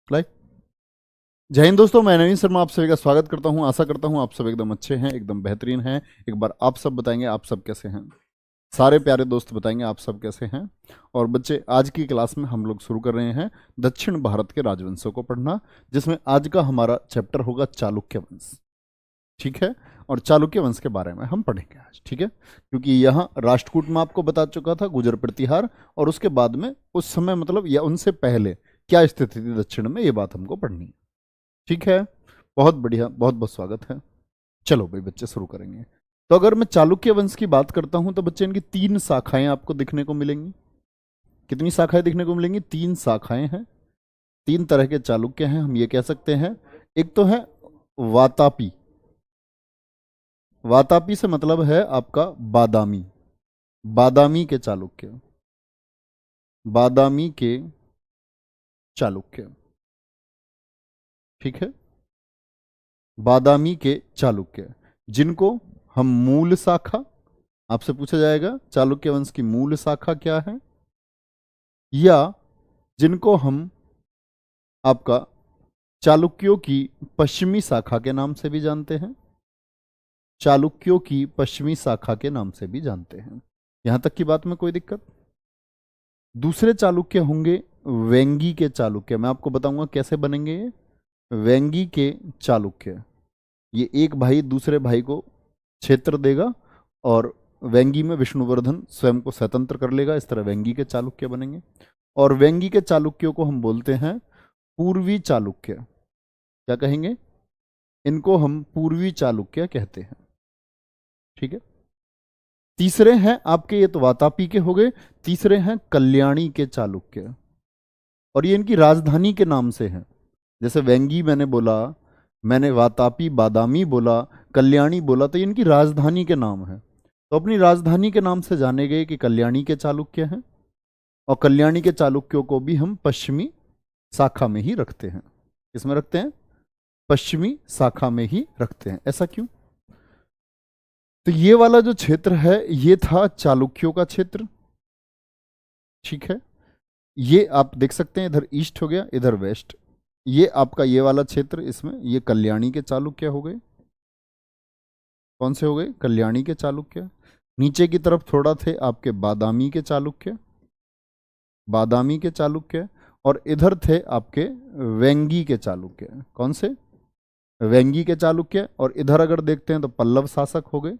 Like जय हिंद दोस्तों, मैं नवीन शर्मा आप सभी का स्वागत करता हूं। आशा करता हूं आप सब एकदम अच्छे हैं, एकदम बेहतरीन हैं। एक बार आप सब बताएंगे आप सब कैसे हैं। सारे प्यारे दोस्त बताएंगे आप सब कैसे हैं। और बच्चे, आज की क्लास में हम लोग शुरू कर रहे हैं दक्षिण भारत के राजवंशों को पढ़ना, जिसमें आज का हमारा चैप्टर होगा चालुक्य वंश। ठीक है, और चालुक्य वंश के बारे में हम पढ़ेंगे आज। ठीक है, क्योंकि यहाँ राष्ट्रकूट में आपको बता चुका था, गुजर प्रतिहार, और उसके बाद में उस समय मतलब या उनसे पहले क्या स्थिति थी दक्षिण में, ये बात हमको पढ़नी है। ठीक है, बहुत बढ़िया, बहुत बहुत स्वागत है। चलो भाई बच्चे, शुरू करेंगे। तो अगर मैं चालुक्य वंश की बात करता हूं तो बच्चे इनकी 3 शाखाएं आपको दिखने को मिलेंगी। कितनी शाखाएं दिखने को मिलेंगी? 3 शाखाएं हैं। 3 तरह के चालुक्य हैं, हम ये कह सकते हैं। एक तो है वातापी। वातापी से मतलब है आपका बादामी। बादामी के चालुक्य। बादामी के चालुक्य। ठीक है, बादामी के चालुक्य, जिनको हम मूल शाखा, आपसे पूछा जाएगा चालुक्य वंश की मूल शाखा क्या है, या जिनको हम आपका चालुक्यों की पश्चिमी शाखा के नाम से भी जानते हैं। चालुक्यों की पश्चिमी शाखा के नाम से भी जानते हैं। यहां तक की बात में कोई दिक्कत? दूसरे चालुक्य होंगे वेंगी के चालुक्य। मैं आपको बताऊंगा कैसे बनेंगे ये वेंगी के चालुक्य। ये एक भाई दूसरे भाई को क्षेत्र देगा और वेंगी में विष्णुवर्धन स्वयं को स्वतंत्र कर लेगा। इस तरह वेंगी के चालुक्य बनेंगे। और वेंगी के चालुक्यों को हम बोलते हैं पूर्वी चालुक्य। क्या कहेंगे? इनको हम पूर्वी चालुक्य कहते हैं। ठीक है, तीसरे हैं आपके, ये तो वातापी के हो गए। तीसरे हैं कल्याणी के चालुक्य, और ये इनकी राजधानी के नाम से हैं। जैसे वेंगी मैंने बोला, मैंने वातापी बादामी बोला, कल्याणी बोला, तो ये इनकी राजधानी के नाम है। तो अपनी राजधानी के नाम से जाने गए कि कल्याणी के चालुक्य हैं। और कल्याणी के चालुक्यों को भी हम पश्चिमी शाखा में ही रखते हैं। किसमें रखते हैं? पश्चिमी शाखा में ही रखते हैं। ऐसा क्यों? तो ये वाला जो क्षेत्र है ये था चालुक्यों का क्षेत्र। ठीक है, ये आप देख सकते हैं, इधर ईस्ट हो गया, इधर वेस्ट। ये आपका ये वाला क्षेत्र, इसमें ये कल्याणी के चालुक्य हो गए। कौन से हो गए? कल्याणी के चालुक्य। नीचे की तरफ थोड़ा थे आपके बादामी के चालुक्य। बादामी के चालुक्य। और इधर थे आपके वेंगी के चालुक्य। कौन से? वेंगी के चालुक्य। और इधर अगर देखते हैं तो पल्लव शासक हो गए,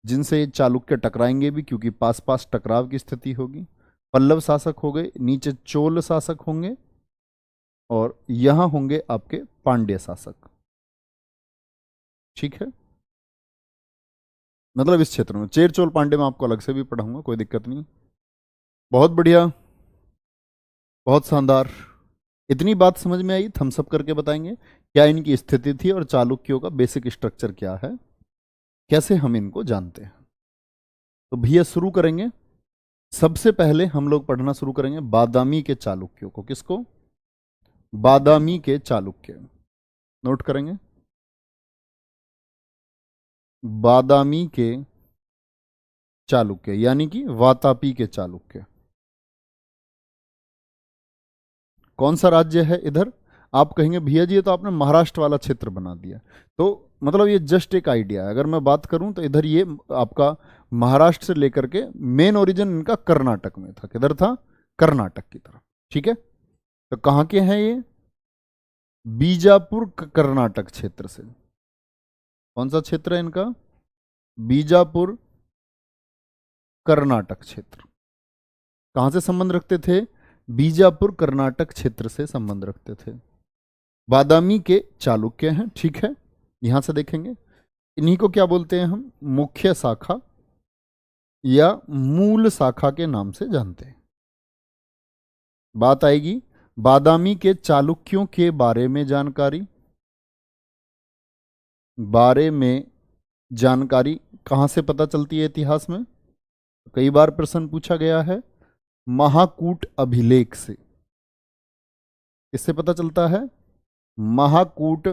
जिनसे ये चालुक्य टकराएंगे भी, क्योंकि पास पास टकराव की स्थिति होगी। पल्लव शासक हो गए। नीचे चोल शासक होंगे, और यहां होंगे आपके पांड्य शासक। ठीक है, मतलब इस क्षेत्र में चेर चोल पांड्य में आपको अलग से भी पढ़ाऊंगा, कोई दिक्कत नहीं। बहुत बढ़िया, बहुत शानदार। इतनी बात समझ में आई, थम्स अप करके बताएंगे क्या इनकी स्थिति थी और चालुक्यों का बेसिक स्ट्रक्चर क्या है, कैसे हम इनको जानते हैं। तो भैया शुरू करेंगे। सबसे पहले हम लोग पढ़ना शुरू करेंगे बादामी के चालुक्यों को। किसको? बादामी के चालुक्य। नोट करेंगे, बादामी के चालुक्य, यानी कि वातापी के चालुक्य। कौन सा राज्य है इधर? आप कहेंगे भैया जी ये तो आपने महाराष्ट्र वाला क्षेत्र बना दिया। तो मतलब ये जस्ट एक आइडिया है। अगर मैं बात करूं तो इधर ये आपका महाराष्ट्र से लेकर के मेन ओरिजिन इनका कर्नाटक में था। किधर था? कर्नाटक की तरफ। ठीक है, तो कहां के हैं ये? बीजापुर कर्नाटक क्षेत्र से। कौन सा क्षेत्र है इनका? बीजापुर कर्नाटक क्षेत्र। कहां से संबंध रखते थे? बीजापुर कर्नाटक क्षेत्र से संबंध रखते थे। बादामी के चालुक्य हैं। ठीक है, यहां से देखेंगे। इन्हीं को क्या बोलते हैं हम? मुख्य शाखा या मूल शाखा के नाम से जानते हैं। बात आएगी बादामी के चालुक्यों के बारे में जानकारी। बारे में जानकारी कहां से पता चलती है इतिहास में? कई बार प्रश्न पूछा गया है, महाकूट अभिलेख से। इससे पता चलता है, महाकूट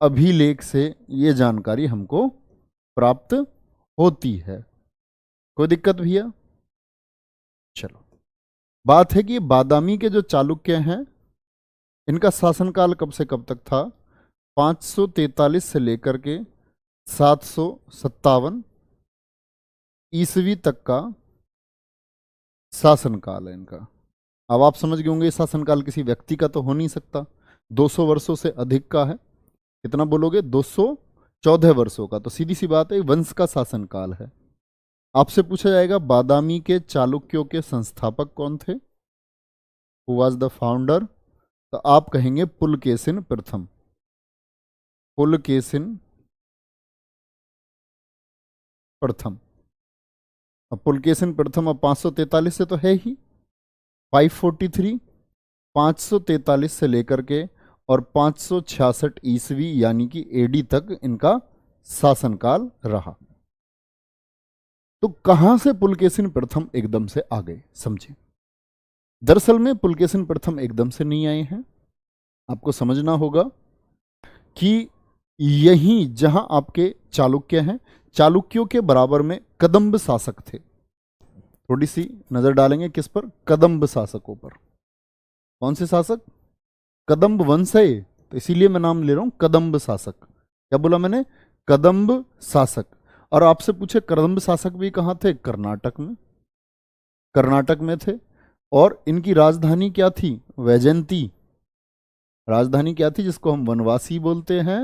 अभिलेख से ये जानकारी हमको प्राप्त होती है। कोई दिक्कत भैया? चलो, बात है कि बादामी के जो चालुक्य हैं इनका शासनकाल कब से कब तक था? 543 से लेकर के 757 ईस्वी तक का शासनकाल है इनका। अब आप समझ गए होंगे शासनकाल किसी व्यक्ति का तो हो नहीं सकता, 200 वर्षों से अधिक का है। कितना बोलोगे? 214 वर्षों का। तो सीधी सी बात है, वंश का शासनकाल है। आपसे पूछा जाएगा बादामी के चालुक्यों के संस्थापक कौन थे? Who was the founder? तो आप कहेंगे पुलकेशिन प्रथम। पुलकेशिन प्रथम। अब पुलकेशिन प्रथम अब 543 से तो है ही, 543, 543 से लेकर के और 566 ईस्वी यानी कि एडी तक इनका शासनकाल रहा। तो कहां से पुलकेशिन प्रथम एकदम से आ गए, समझे। दरअसल में पुलकेशिन प्रथम एकदम से नहीं आए हैं। आपको समझना होगा कि यहीं जहां आपके चालुक्य हैं, चालुक्यों के बराबर में कदंब शासक थे। थोड़ी सी नजर डालेंगे किस पर? कदंब शासकों पर। कौन से शासक? कदंब वंश है तो इसीलिए मैं नाम ले रहा हूं कदंब शासक। क्या बोला मैंने? कदंब शासक। और आपसे पूछे कदंब शासक भी कहां थे? कर्नाटक में। कर्नाटक में थे। और इनकी राजधानी क्या थी? वैजयंती। राजधानी क्या थी? जिसको हम वनवासी बोलते हैं,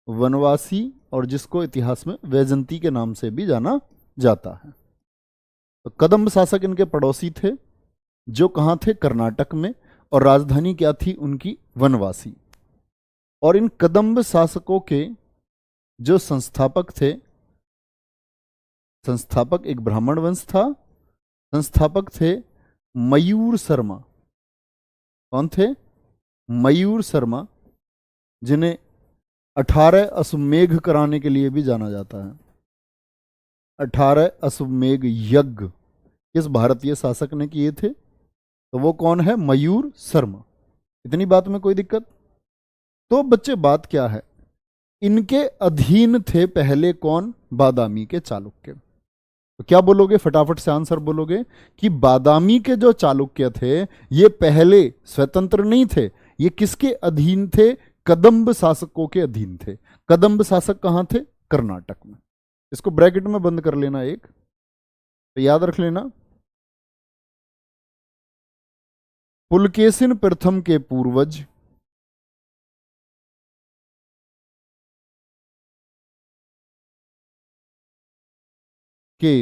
वनवासी, और जिसको इतिहास में वैजयंती के नाम से भी जाना जाता है। तो कदंब शासक इनके पड़ोसी थे, जो कहां थे? कर्नाटक में। और राजधानी क्या थी उनकी? वनवासी। और इन कदंब शासकों के जो संस्थापक थे, संस्थापक एक ब्राह्मण वंश था, संस्थापक थे मयूर शर्मा। कौन थे? मयूर शर्मा, जिन्हें 18 अश्वमेघ कराने के लिए भी जाना जाता है। 18 अश्वमेघ यज्ञ किस भारतीय शासक ने किए थे? तो वो कौन है? मयूर शर्मा। इतनी बात में कोई दिक्कत? तो बच्चे बात क्या है, इनके अधीन थे पहले कौन? बादामी के चालुक्य। तो क्या बोलोगे? फटाफट से आंसर बोलोगे कि बादामी के जो चालुक्य थे ये पहले स्वतंत्र नहीं थे, ये किसके अधीन थे? कदंब शासकों के अधीन थे। कदंब शासक कहां थे? कर्नाटक में। इसको ब्रैकेट में बंद कर लेना एक, तो याद रख लेना। पुलकेशिन प्रथम के पूर्वज के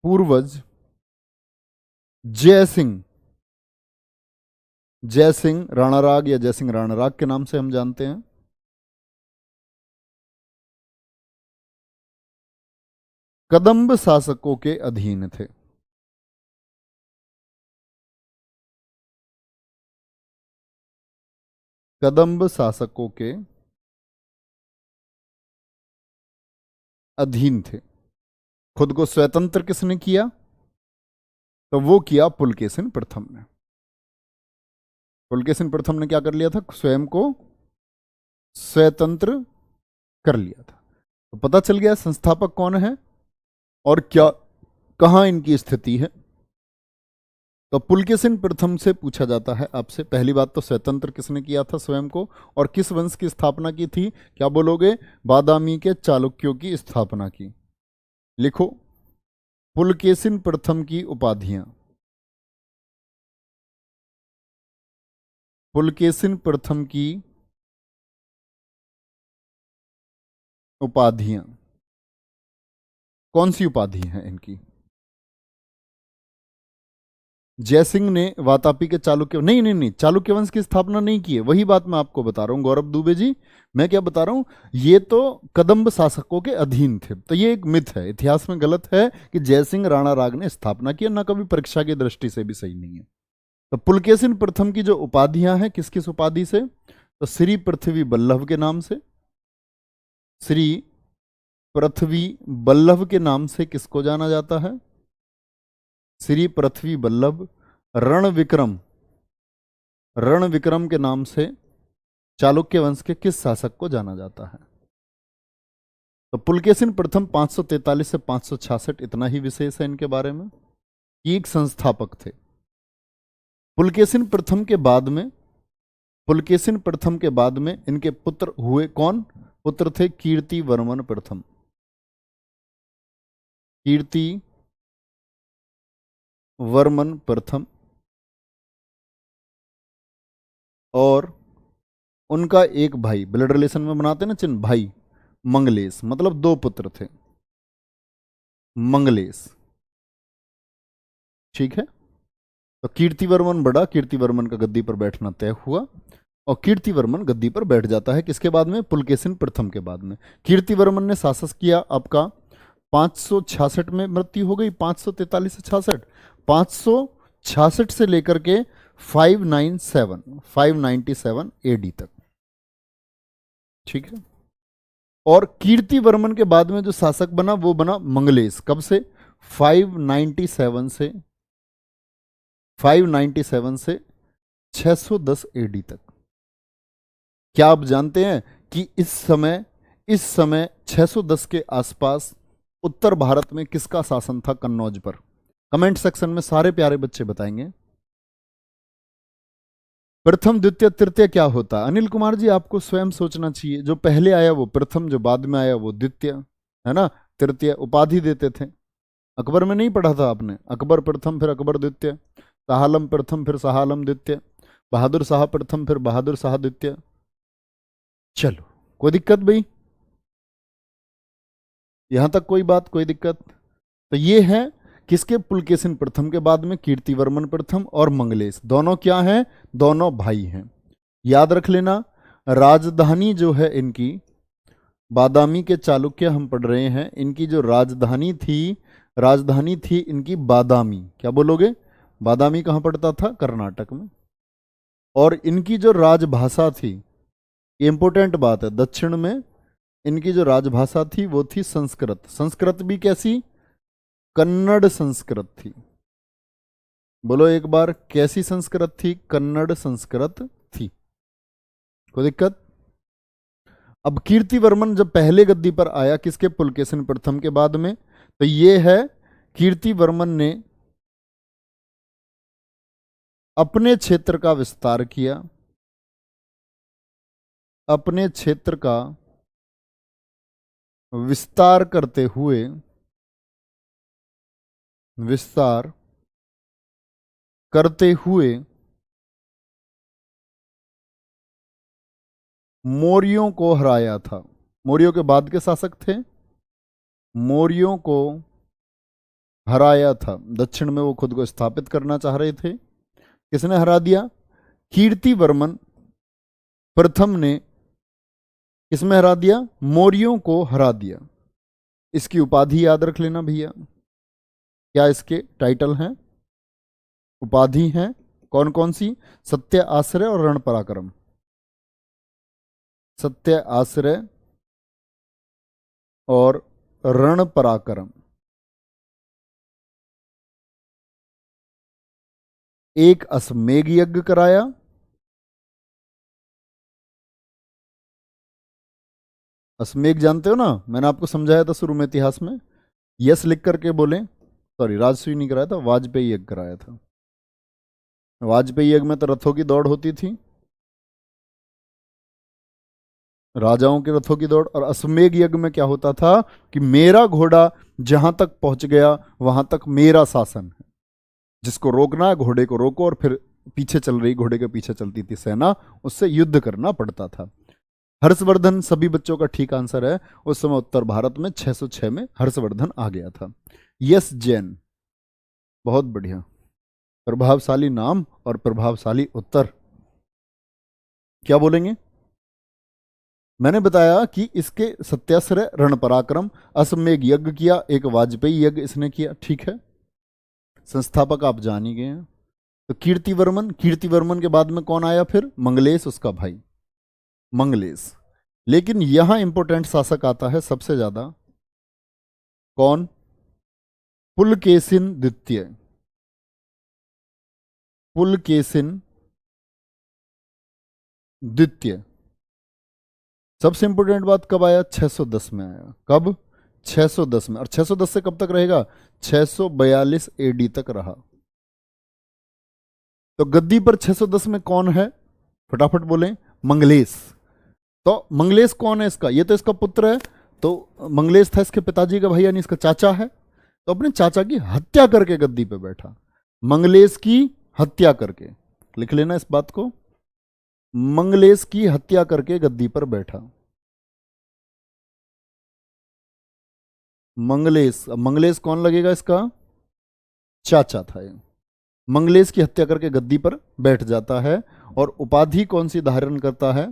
पूर्वज जय सिंह, जय सिंह राणाराग या जय सिंह राणाराग के नाम से हम जानते हैं, कदंब शासकों के अधीन थे। कदंब शासकों के अधीन थे। खुद को स्वतंत्र किसने किया? तो वो किया पुलकेशिन प्रथम ने। पुलकेशिन प्रथम ने क्या कर लिया था? स्वयं को स्वतंत्र कर लिया था। तो पता चल गया संस्थापक कौन है और क्या, कहां इनकी स्थिति है। तो पुलकेशिन प्रथम से पूछा जाता है आपसे, पहली बात तो स्वतंत्र किसने किया था स्वयं को, और किस वंश की स्थापना की थी? क्या बोलोगे? बादामी के चालुक्यों की स्थापना की। लिखो पुलकेशिन प्रथम की उपाधियां। पुलकेशिन प्रथम की उपाधियां कौन सी उपाधि हैं इनकी? जयसिंह ने वातापी के चालुक्य, नहीं नहीं नहीं, चालुक्य वंश की स्थापना नहीं की है। वही बात मैं आपको बता रहा हूं गौरव दुबे जी। मैं क्या बता रहा हूं, ये तो कदंब शासकों के अधीन थे। तो ये एक मिथ है, इतिहास में गलत है कि जयसिंह राणा राग ने स्थापना की, ना कभी परीक्षा की दृष्टि से भी सही नहीं है। तो पुलकेशिन प्रथम की जो उपाधियां हैं, किस किस उपाधि से? तो श्री पृथ्वी बल्लभ के नाम से, श्री पृथ्वी बल्लभ के नाम से किसको जाना जाता है? श्री पृथ्वी बल्लभ। रण विक्रम, रण विक्रम के नाम से चालुक्य वंश के किस शासक को जाना जाता है? तो पुलकेशिन प्रथम 543 से 566, इतना ही विशेष है इनके बारे में कि एक संस्थापक थे। पुलकेशिन प्रथम के बाद में, पुलकेशिन प्रथम के बाद में इनके पुत्र हुए कौन? पुत्र थे कीर्तिवर्मन प्रथम। कीर्तिवर्मन प्रथम, और उनका एक भाई, ब्लड रिलेशन में बनाते ना चिन्ह, भाई मंगलेश, मतलब दो पुत्र थे मंगलेश। ठीक है, तो कीर्तिवर्मन बड़ा, कीर्तिवर्मन का गद्दी पर बैठना तय हुआ, और कीर्तिवर्मन गद्दी पर बैठ जाता है किसके बाद में? पुलकेशिन प्रथम के बाद में। कीर्तिवर्मन ने शासन किया आपका 566 में मृत्यु हो गई, 543 से 66, 566 से लेकर के 597 एडी तक। ठीक है, और कीर्तिवर्मन के बाद में जो शासक बना वो बना मंगलेश। कब से? 597 से 610 एडी तक। क्या आप जानते हैं कि इस समय 610 के आसपास उत्तर भारत में किसका शासन था कन्नौज पर? कमेंट सेक्शन में सारे प्यारे बच्चे बताएंगे। प्रथम द्वितीय तृतीय क्या होता? अनिल कुमार जी आपको स्वयं सोचना चाहिए, जो पहले आया वो प्रथम, जो बाद में आया वो द्वितीय, है ना। तृतीय उपाधि देते थे। अकबर में नहीं पढ़ा था आपने? अकबर प्रथम फिर अकबर द्वितीय, शाह आलम प्रथम फिर शाह आलम द्वितीय, बहादुर शाह प्रथम फिर बहादुर शाह द्वितीय। चलो, कोई दिक्कत भाई? यहां तक कोई बात, कोई दिक्कत? तो ये है किसके? पुलकेशिन प्रथम के बाद में कीर्तिवर्मन प्रथम और मंगलेश, दोनों क्या हैं? दोनों भाई हैं। याद रख लेना, राजधानी जो है इनकी, बादामी के चालुक्य हम पढ़ रहे हैं, इनकी जो राजधानी थी इनकी बादामी। क्या बोलोगे? बादामी कहाँ पड़ता था? कर्नाटक में। और इनकी जो राजभाषा थी, ये इंपॉर्टेंट बात है, दक्षिण में इनकी जो राजभाषा थी वो थी संस्कृत। संस्कृत भी कैसी? कन्नड़ संस्कृत थी। बोलो एक बार, कैसी संस्कृत थी? कन्नड़ संस्कृत थी। कोई दिक्कत? अब कीर्तिवर्मन जब पहले गद्दी पर आया किसके? पुलकेशिन प्रथम के बाद में, तो ये है कीर्तिवर्मन ने अपने क्षेत्र का विस्तार किया, अपने क्षेत्र का विस्तार करते हुए मौर्यों को हराया था। मौर्यों के बाद के शासक थे, मौर्यों को हराया था। दक्षिण में वो खुद को स्थापित करना चाह रहे थे। किसने हरा दिया? कीर्तिवर्मन प्रथम ने किसमें हरा दिया? मौर्यों को हरा दिया। इसकी उपाधि याद रख लेना भैया। क्या इसके टाइटल हैं, उपाधि हैं? कौन कौन सी? सत्य आश्रय और रण पराक्रम। सत्य आश्रय और रण पराक्रम। एक अश्वमेध यज्ञ कराया, अश्वमेध जानते हो ना, मैंने आपको समझाया था शुरू में इतिहास में। यस लिख करके बोले, सॉरी राजसूय नहीं कराया था, वाजपेयी यज्ञ कराया था। वाजपेयी यज्ञ में तो रथों की दौड़ होती थी, राजाओं के रथों की दौड़। और अश्वमेध यज्ञ में क्या होता था कि मेरा घोड़ा जहां तक पहुंच गया वहां तक मेरा शासन है, जिसको रोकना है घोड़े को रोको, और फिर पीछे चल रही घोड़े के पीछे चलती थी सेना, उससे युद्ध करना पड़ता था। हर्षवर्धन सभी बच्चों का ठीक आंसर है। उस समय उत्तर भारत में 606 में हर्षवर्धन आ गया था। यस जैन, बहुत बढ़िया, प्रभावशाली नाम और प्रभावशाली उत्तर। क्या बोलेंगे? मैंने बताया कि इसके सत्याश्रय, रण पराक्रम, अश्वमेध यज्ञ किया, एक वाजपेयी यज्ञ इसने किया। ठीक है, संस्थापक आप जान ही गए हैं। तो कीर्तिवर्मन के बाद में कौन आया फिर? मंगलेश, उसका भाई मंगलेश। लेकिन यहां इंपॉर्टेंट शासक आता है सबसे ज्यादा, कौन? पुलकेशिन द्वितीय। पुलकेशिन द्वितीय सबसे इंपॉर्टेंट बात कब आया? 610 में आया। कब? 610 में। और 610 से कब तक रहेगा? 642 एडी तक रहा। तो गद्दी पर 610 में कौन है, फटाफट बोलें। मंगलेश। तो मंगलेश कौन है इसका, ये तो इसका पुत्र है, तो मंगलेश था इसके पिताजी का भाई, यानी इसका चाचा है। तो अपने चाचा की हत्या करके गद्दी पे बैठा, मंगलेश की हत्या करके, लिख लेना इस बात को, मंगलेश की हत्या करके गद्दी पर बैठा। मंगलेश, मंगलेश कौन लगेगा, इसका चाचा था ये। मंगलेश की हत्या करके गद्दी पर बैठ जाता है, और उपाधि कौन सी धारण करता है,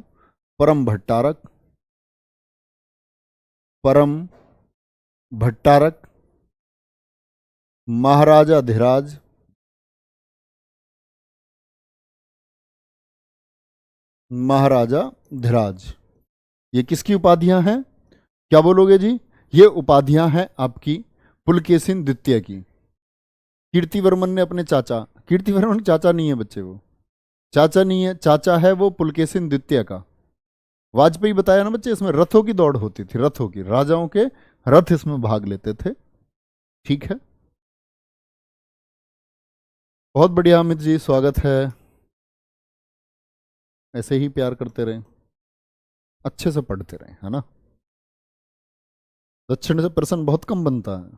परम भट्टारक, परम भट्टारक, महाराजा धीराज, महाराजा धीराज। ये किसकी उपाधियां हैं, क्या बोलोगे जी, ये उपाधियां हैं आपकी पुलकेशिन द्वितीय की। कीर्तिवर्मन ने अपने चाचा, कीर्तिवर्मन चाचा नहीं है बच्चे, वो चाचा नहीं है, चाचा है वो पुलकेशिन द्वितीय का। वाजपेयी बताया ना बच्चे, इसमें रथों की दौड़ होती थी, रथों की, राजाओं के रथ इसमें भाग लेते थे। ठीक है, बहुत बढ़िया अमित जी, स्वागत है। ऐसे ही प्यार करते रहें, अच्छे से पढ़ते रहें, है ना। दक्षिण से प्रश्न बहुत कम बनता है,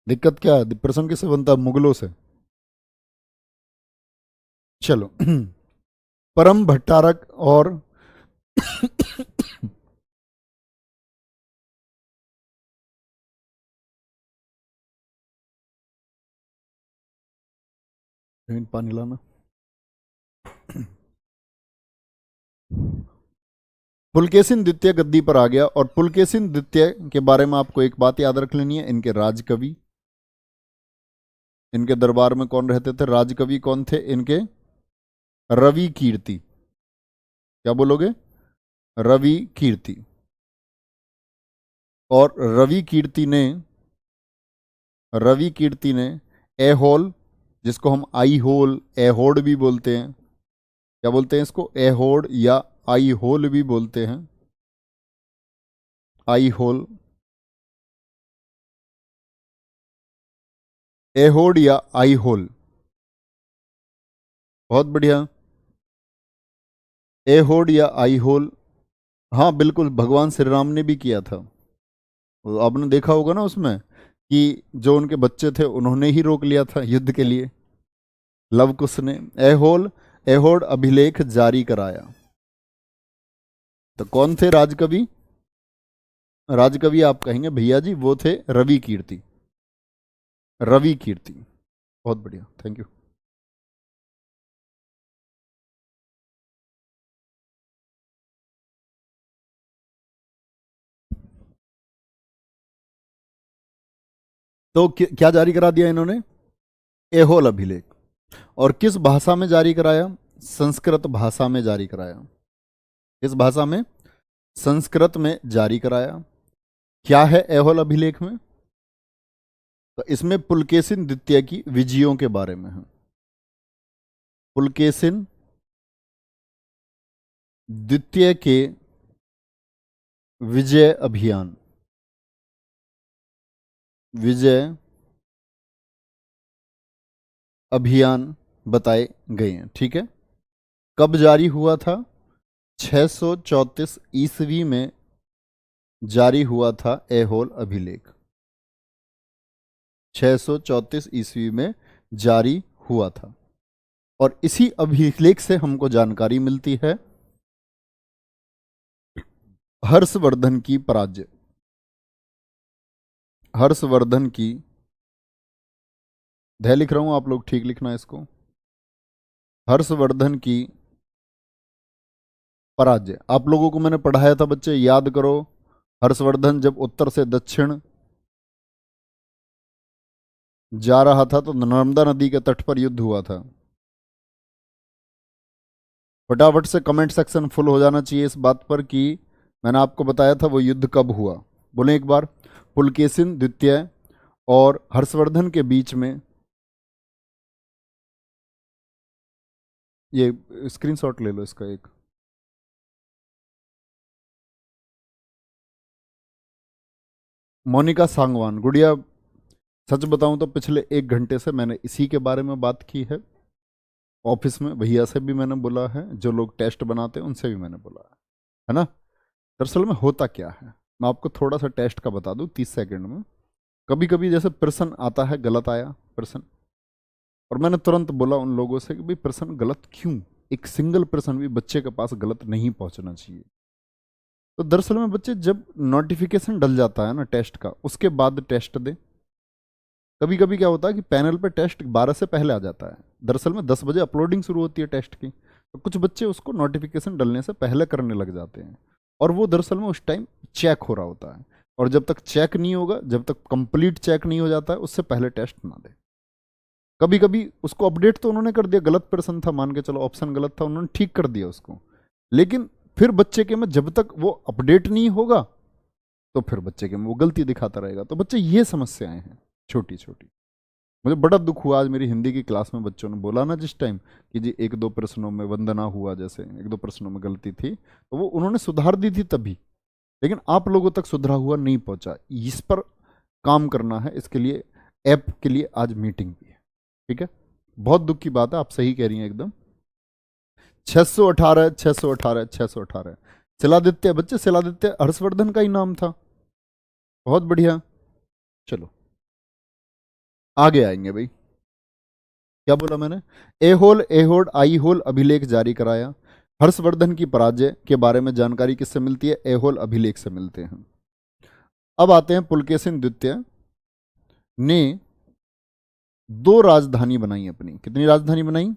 दिक्कत क्या है, प्रश्न किससे बनता है, मुगलों से। चलो परम भट्टारक और पानी लाना। पुलकेशिन द्वितीय गद्दी पर आ गया, और पुलकेशिन द्वितीय के बारे में आपको एक बात याद रख लेनी है, इनके राजकवि, इनके दरबार में कौन रहते थे, राजकवि कौन थे इनके, रवि कीर्ति। क्या बोलोगे, रवि कीर्ति। और रवि कीर्ति ने एहोल, जिसको हम आई होल, एहोड भी बोलते हैं, क्या बोलते हैं इसको, एहोड या आई होल भी बोलते हैं, आई होल, एहोड या आई होल, बहुत बढ़िया, एहोड या आई होल। हाँ बिल्कुल, भगवान श्री राम ने भी किया था, आपने देखा होगा ना उसमें, कि जो उनके बच्चे थे उन्होंने ही रोक लिया था युद्ध के लिए, लव कुश ने एहोल, एहोड अभिलेख जारी कराया। तो कौन थे राजकवि, राजकवि आप कहेंगे भैया जी वो थे रवि कीर्ति, रवि कीर्ति, बहुत बढ़िया, थैंक यू। तो क्या जारी करा दिया इन्होंने, एहोल अभिलेख, और किस भाषा में जारी कराया, संस्कृत भाषा में जारी कराया, किस भाषा में, संस्कृत में जारी कराया। क्या है एहोल अभिलेख में, तो इसमें पुलकेशिन द्वितीय की विजयों के बारे में है, पुलकेशिन द्वितीय के विजय अभियान, विजय अभियान बताए गए हैं। ठीक है, कब जारी हुआ था, 634 ईस्वी में जारी हुआ था एहोल अभिलेख, 634 ईस्वी में जारी हुआ था। और इसी अभिलेख से हमको जानकारी मिलती है हर्षवर्धन की पराजय, हर्षवर्धन की, ध्यान लिख रहा हूं, आप लोग ठीक लिखना इसको, हर्षवर्धन की पराजय। आप लोगों को मैंने पढ़ाया था बच्चे, याद करो, हर्षवर्धन जब उत्तर से दक्षिण जा रहा था तो नर्मदा नदी के तट पर युद्ध हुआ था। फटाफट से कमेंट सेक्शन फुल हो जाना चाहिए इस बात पर कि मैंने आपको बताया था वो युद्ध कब हुआ। बोले एक बार, पुलकेशिन द्वितीय और हर्षवर्धन के बीच में, ये स्क्रीनशॉट ले लो इसका एक, मोनिका सांगवान, गुड़िया सच बताऊं तो पिछले 1 घंटे से मैंने इसी के बारे में बात की है, ऑफिस में भैया से भी मैंने बोला है, जो लोग टेस्ट बनाते हैं उनसे भी मैंने बोला है ना। दरअसल में होता क्या है, मैं आपको थोड़ा सा टेस्ट का बता दूं 30 सेकंड में। कभी कभी जैसे प्रश्न आता है, गलत आया प्रश्न, और मैंने तुरंत बोला उन लोगों से कि भाई प्रश्न गलत क्यों, एक सिंगल प्रश्न भी बच्चे के पास गलत नहीं पहुंचना चाहिए। तो दरअसल में बच्चे जब नोटिफिकेशन डल जाता है ना टेस्ट का, उसके बाद टेस्ट दे। कभी कभी क्या होता है कि पैनल पे टेस्ट 12 से पहले आ जाता है, दरअसल में 10 बजे अपलोडिंग शुरू होती है टेस्ट की, तो कुछ बच्चे उसको नोटिफिकेशन डलने से पहले करने लग जाते हैं, और वो दरअसल में उस टाइम चेक हो रहा होता है, और जब तक चेक नहीं होगा, जब तक कंप्लीट चेक नहीं हो जाता है, उससे पहले टेस्ट ना दे। कभी कभी उसको अपडेट तो उन्होंने कर दिया, गलत प्रश्न था मान के चलो, ऑप्शन गलत था, उन्होंने ठीक कर दिया उसको, लेकिन फिर बच्चे के में जब तक वो अपडेट नहीं होगा, तो फिर बच्चे के में वो गलती दिखाता रहेगा। तो बच्चे ये समस्याएं हैं छोटी छोटी। मुझे बड़ा दुख हुआ आज मेरी हिंदी की क्लास में बच्चों ने बोला ना जिस टाइम कि जी एक दो प्रश्नों में वंदना हुआ, जैसे एक दो प्रश्नों में गलती थी, तो वो उन्होंने सुधार दी थी तभी, लेकिन आप लोगों तक सुधरा हुआ नहीं पहुंचा। इस पर काम करना है, इसके लिए ऐप के लिए आज मीटिंग भी है, ठीक है। बहुत दुख की बात है, आप सही कह रही हैं एकदम। 618 618 618 शिलादित्य, बच्चे शिलादित्य हर्षवर्धन का ही नाम था, बहुत बढ़िया। चलो आगे आएंगे भाई। क्या बोला मैंने, ए होल ए होड आई होल अभिलेख जारी कराया। हर्षवर्धन की पराजय के बारे में जानकारी किससे मिलती है, ए होल अभिलेख से मिलते हैं। अब आते हैं पुलकेशिन द्वितीय ने दो राजधानी बनाई अपनी। कितनी राजधानी बनाई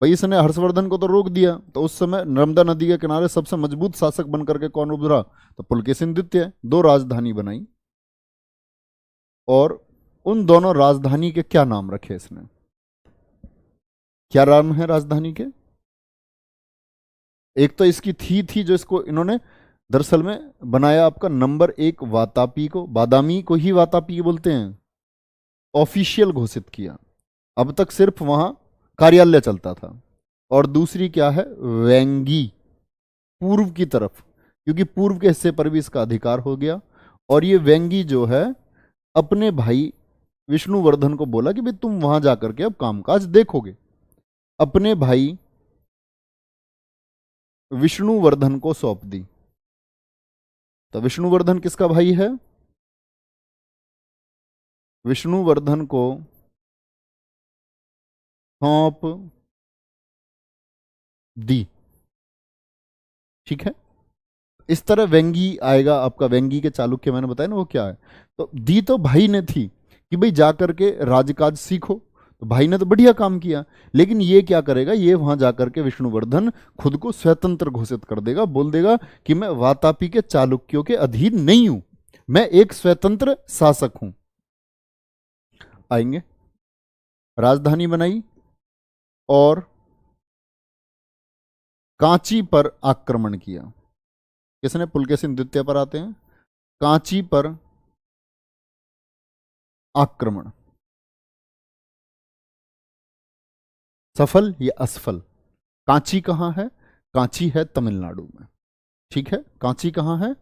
भाई, इसने हर्षवर्धन को तो रोक दिया, तो उस समय नर्मदा नदी के किनारे सबसे मजबूत शासक बनकर के कौन उभरा, तो पुलकेशिन द्वितीय। दो राजधानी बनाई, और उन दोनों राजधानी के क्या नाम रखे इसने, क्या नाम है राजधानी के। एक तो इसकी थी जो इसको इन्होंने दरअसल में बनाया आपका नंबर 1 वातापी को, बादामी को ही वातापी बोलते हैं, ऑफिशियल घोषित किया। अब तक सिर्फ वहां कार्यालय चलता था। और दूसरी क्या है, वेंगी, पूर्व की तरफ, क्योंकि पूर्व के हिस्से पर भी इसका अधिकार हो गया। और ये वेंगी जो है अपने भाई विष्णुवर्धन को बोला कि भाई तुम वहां जाकर के अब कामकाज देखोगे, अपने भाई विष्णुवर्धन को सौंप दी। तो विष्णुवर्धन किसका भाई है, विष्णुवर्धन को सौंप दी, ठीक है। इस तरह वेंगी आएगा आपका, वेंगी के चालुक्य मैंने बताया ना वो क्या है, तो दी तो भाई ने थी कि भाई जाकर के राजकाज सीखो, तो भाई ने तो बढ़िया काम किया, लेकिन ये क्या करेगा, ये वहां जाकर के विष्णुवर्धन खुद को स्वतंत्र घोषित कर देगा, बोल देगा कि मैं वातापी के चालुक्यों के अधीन नहीं हूं, मैं एक स्वतंत्र शासक हूं। आएंगे, राजधानी बनाई और कांची पर आक्रमण किया। किसने, पुलकेशिन द्वितीय पर आते हैं, कांची पर आक्रमण। सफल या असफल, कांची कहां है, कांची है तमिलनाडु में, ठीक है। कांची कहां है,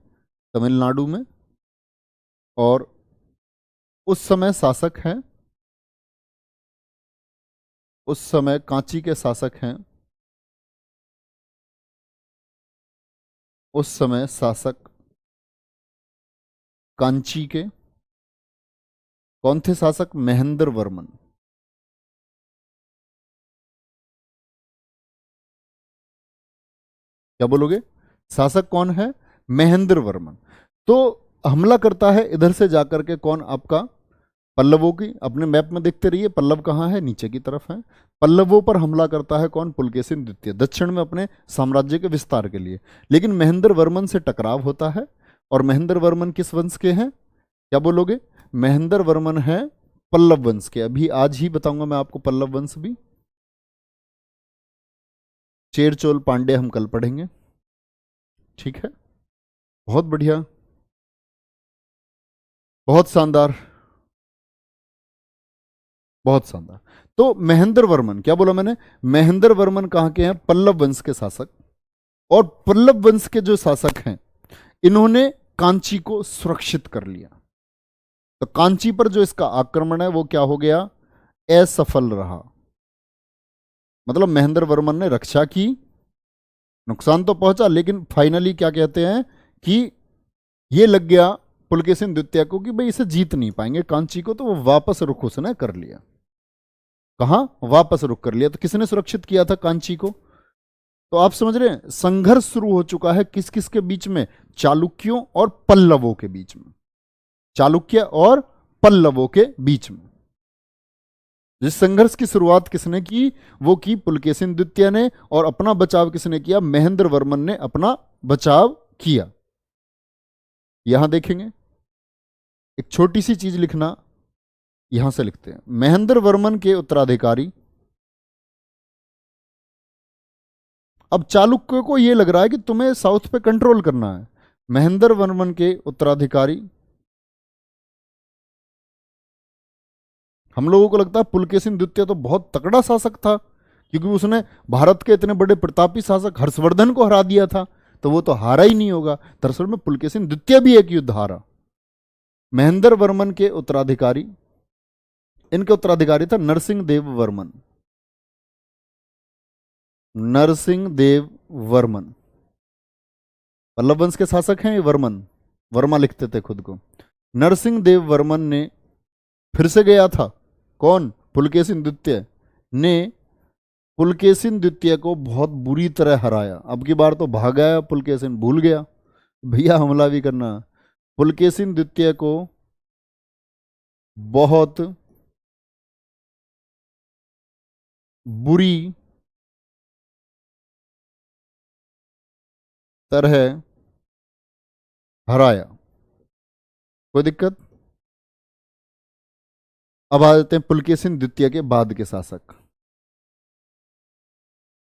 तमिलनाडु में। और उस समय शासक हैं, उस समय कांची के शासक हैं, उस समय शासक कांची के कौन थे शासक, महेंद्र वर्मन। क्या बोलोगे, शासक कौन है, महेंद्र वर्मन। तो हमला करता है इधर से जाकर के कौन, आपका पल्लवों की, अपने मैप में देखते रहिए पल्लव कहाँ है, नीचे की तरफ है। पल्लवों पर हमला करता है कौन, पुलकेशिन द्वितीय, दक्षिण में अपने साम्राज्य के विस्तार के लिए। लेकिन महेंद्र वर्मन से टकराव होता है, और महेंद्र वर्मन किस वंश के हैं, क्या बोलोगे, महेंद्र वर्मन है पल्लव वंश के। अभी आज ही बताऊंगा मैं आपको पल्लव वंश भी, चेर चोल पांडे हम कल पढ़ेंगे, ठीक है। बहुत बढ़िया, बहुत शानदार, बहुत शानदार। तो महेंद्र वर्मन, क्या बोला मैंने, महेंद्र वर्मन कहां के हैं, पल्लव वंश के शासक। और पल्लव वंश के जो शासक हैं, इन्होंने कांची को सुरक्षित कर लिया। तो कांची पर जो इसका आक्रमण है वो क्या हो गया, असफल रहा। मतलब महेंद्र वर्मन ने रक्षा की, नुकसान तो पहुंचा, लेकिन फाइनली क्या कहते हैं कि ये लग गया पुलकेशिन द्वितीय को कि भाई इसे जीत नहीं पाएंगे कांची को, तो वो वापस रुख उसने कर लिया। कहां? वापस रुख कर लिया। तो किसने सुरक्षित किया था कांची को? तो आप समझ रहे हैं, संघर्ष शुरू हो चुका है किस किस के बीच में? चालुक्यों और पल्लवों के बीच में। चालुक्य और पल्लवों के बीच में जिस संघर्ष की शुरुआत किसने की? वो की पुलकेशिन द्वितीय ने, और अपना बचाव किसने किया? महेंद्र वर्मन ने अपना बचाव किया। यहां देखेंगे, एक छोटी सी चीज लिखना, यहां से लिखते हैं, महेंद्र वर्मन के उत्तराधिकारी। अब चालुक्य को यह लग रहा है कि तुम्हें साउथ पे कंट्रोल करना है। महेंद्र वर्मन के उत्तराधिकारी, हम लोगों को लगता है पुलकेशिन द्वितीय तो बहुत तगड़ा शासक था, क्योंकि उसने भारत के इतने बड़े प्रतापी शासक हर्षवर्धन को हरा दिया था, तो वो तो हारा ही नहीं होगा। दरअसल में पुलकेशिन द्वितीय भी एक युद्ध हारा। महेंद्र वर्मन के उत्तराधिकारी, इनके उत्तराधिकारी था नरसिंह देव वर्मन। नरसिंह देव वर्मन पल्लव वंश के शासक हैं ये वर्मन, वर्मा लिखते थे खुद को। नरसिंह देव वर्मन ने फिर से गया था, कौन? पुलकेशिन द्वितीय ने पुलकेशिन द्वितीय को बहुत बुरी तरह हराया। अब की बार तो भाग गया पुलकेशिन, भूल गया भैया हमला भी करना। पुलकेशिन द्वितीय को बहुत बुरी तरह हराया। कोई दिक्कत? अब आ जाते हैं पुलकेशिन द्वितीय के बाद के शासक।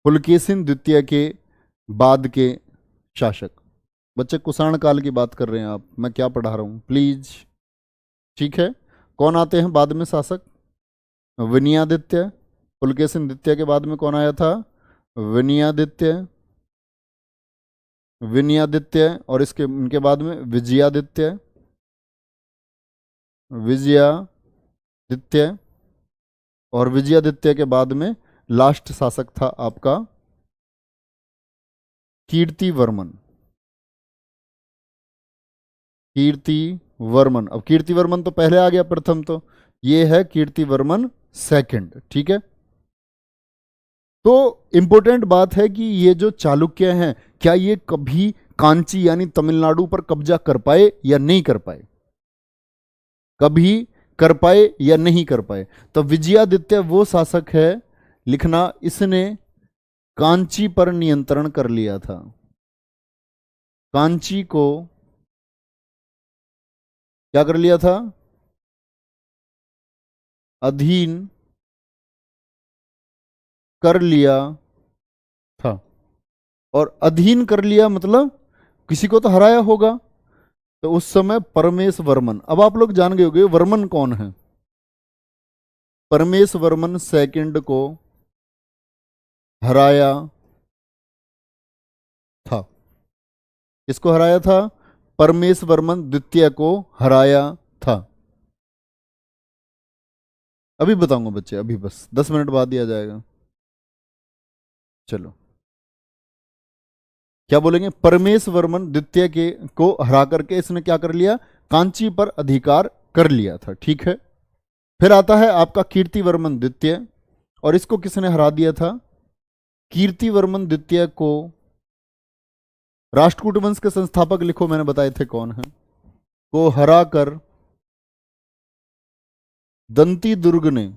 पुलकेशिन द्वितीय के बाद के शासक, बच्चे कुषाण काल की बात कर रहे हैं आप, मैं क्या पढ़ा रहा हूं प्लीज। ठीक है, कौन आते हैं बाद में शासक? विनयादित्य। पुलकेशिन द्वितीय के बाद में कौन आया था? विनयादित्य। विनयादित्य, और इसके उनके बाद में विजयादित्य। विजयादित्य, और विजयादित्य के बाद में लास्ट शासक था आपका कीर्तिवर्मन। कीर्तिवर्मन, अब कीर्तिवर्मन तो पहले आ गया प्रथम, तो ये है कीर्तिवर्मन सेकंड। ठीक है, तो इंपॉर्टेंट बात है कि ये जो चालुक्य हैं, क्या ये कभी कांची यानी तमिलनाडु पर कब्जा कर पाए या नहीं कर पाए? कभी कर पाए या नहीं कर पाए? तो विजयादित्य वो शासक है, लिखना, इसने कांची पर नियंत्रण कर लिया था। कांची को क्या कर लिया था? अधीन कर लिया था। और अधीन कर लिया मतलब किसी को तो हराया होगा। तो उस समय परमेश वर्मन, अब आप लोग जान गए होंगे वर्मन कौन है। परमेश वर्मन सेकंड को हराया था। किसको हराया था? परमेश वर्मन द्वितीय को हराया था। अभी बताऊंगा बच्चे, अभी बस 10 मिनट बाद दिया जाएगा। चलो, क्या बोलेंगे? परमेश वर्मन द्वितीय के को हरा करके इसने क्या कर लिया? कांची पर अधिकार कर लिया था। ठीक है, फिर आता है आपका कीर्तिवर्मन द्वितीय, और इसको किसने हरा दिया था? कीर्तिवर्मन द्वितीय को राष्ट्रकूट वंश के संस्थापक लिखो, मैंने बताए थे कौन है, को हरा कर दंती दुर्ग ने,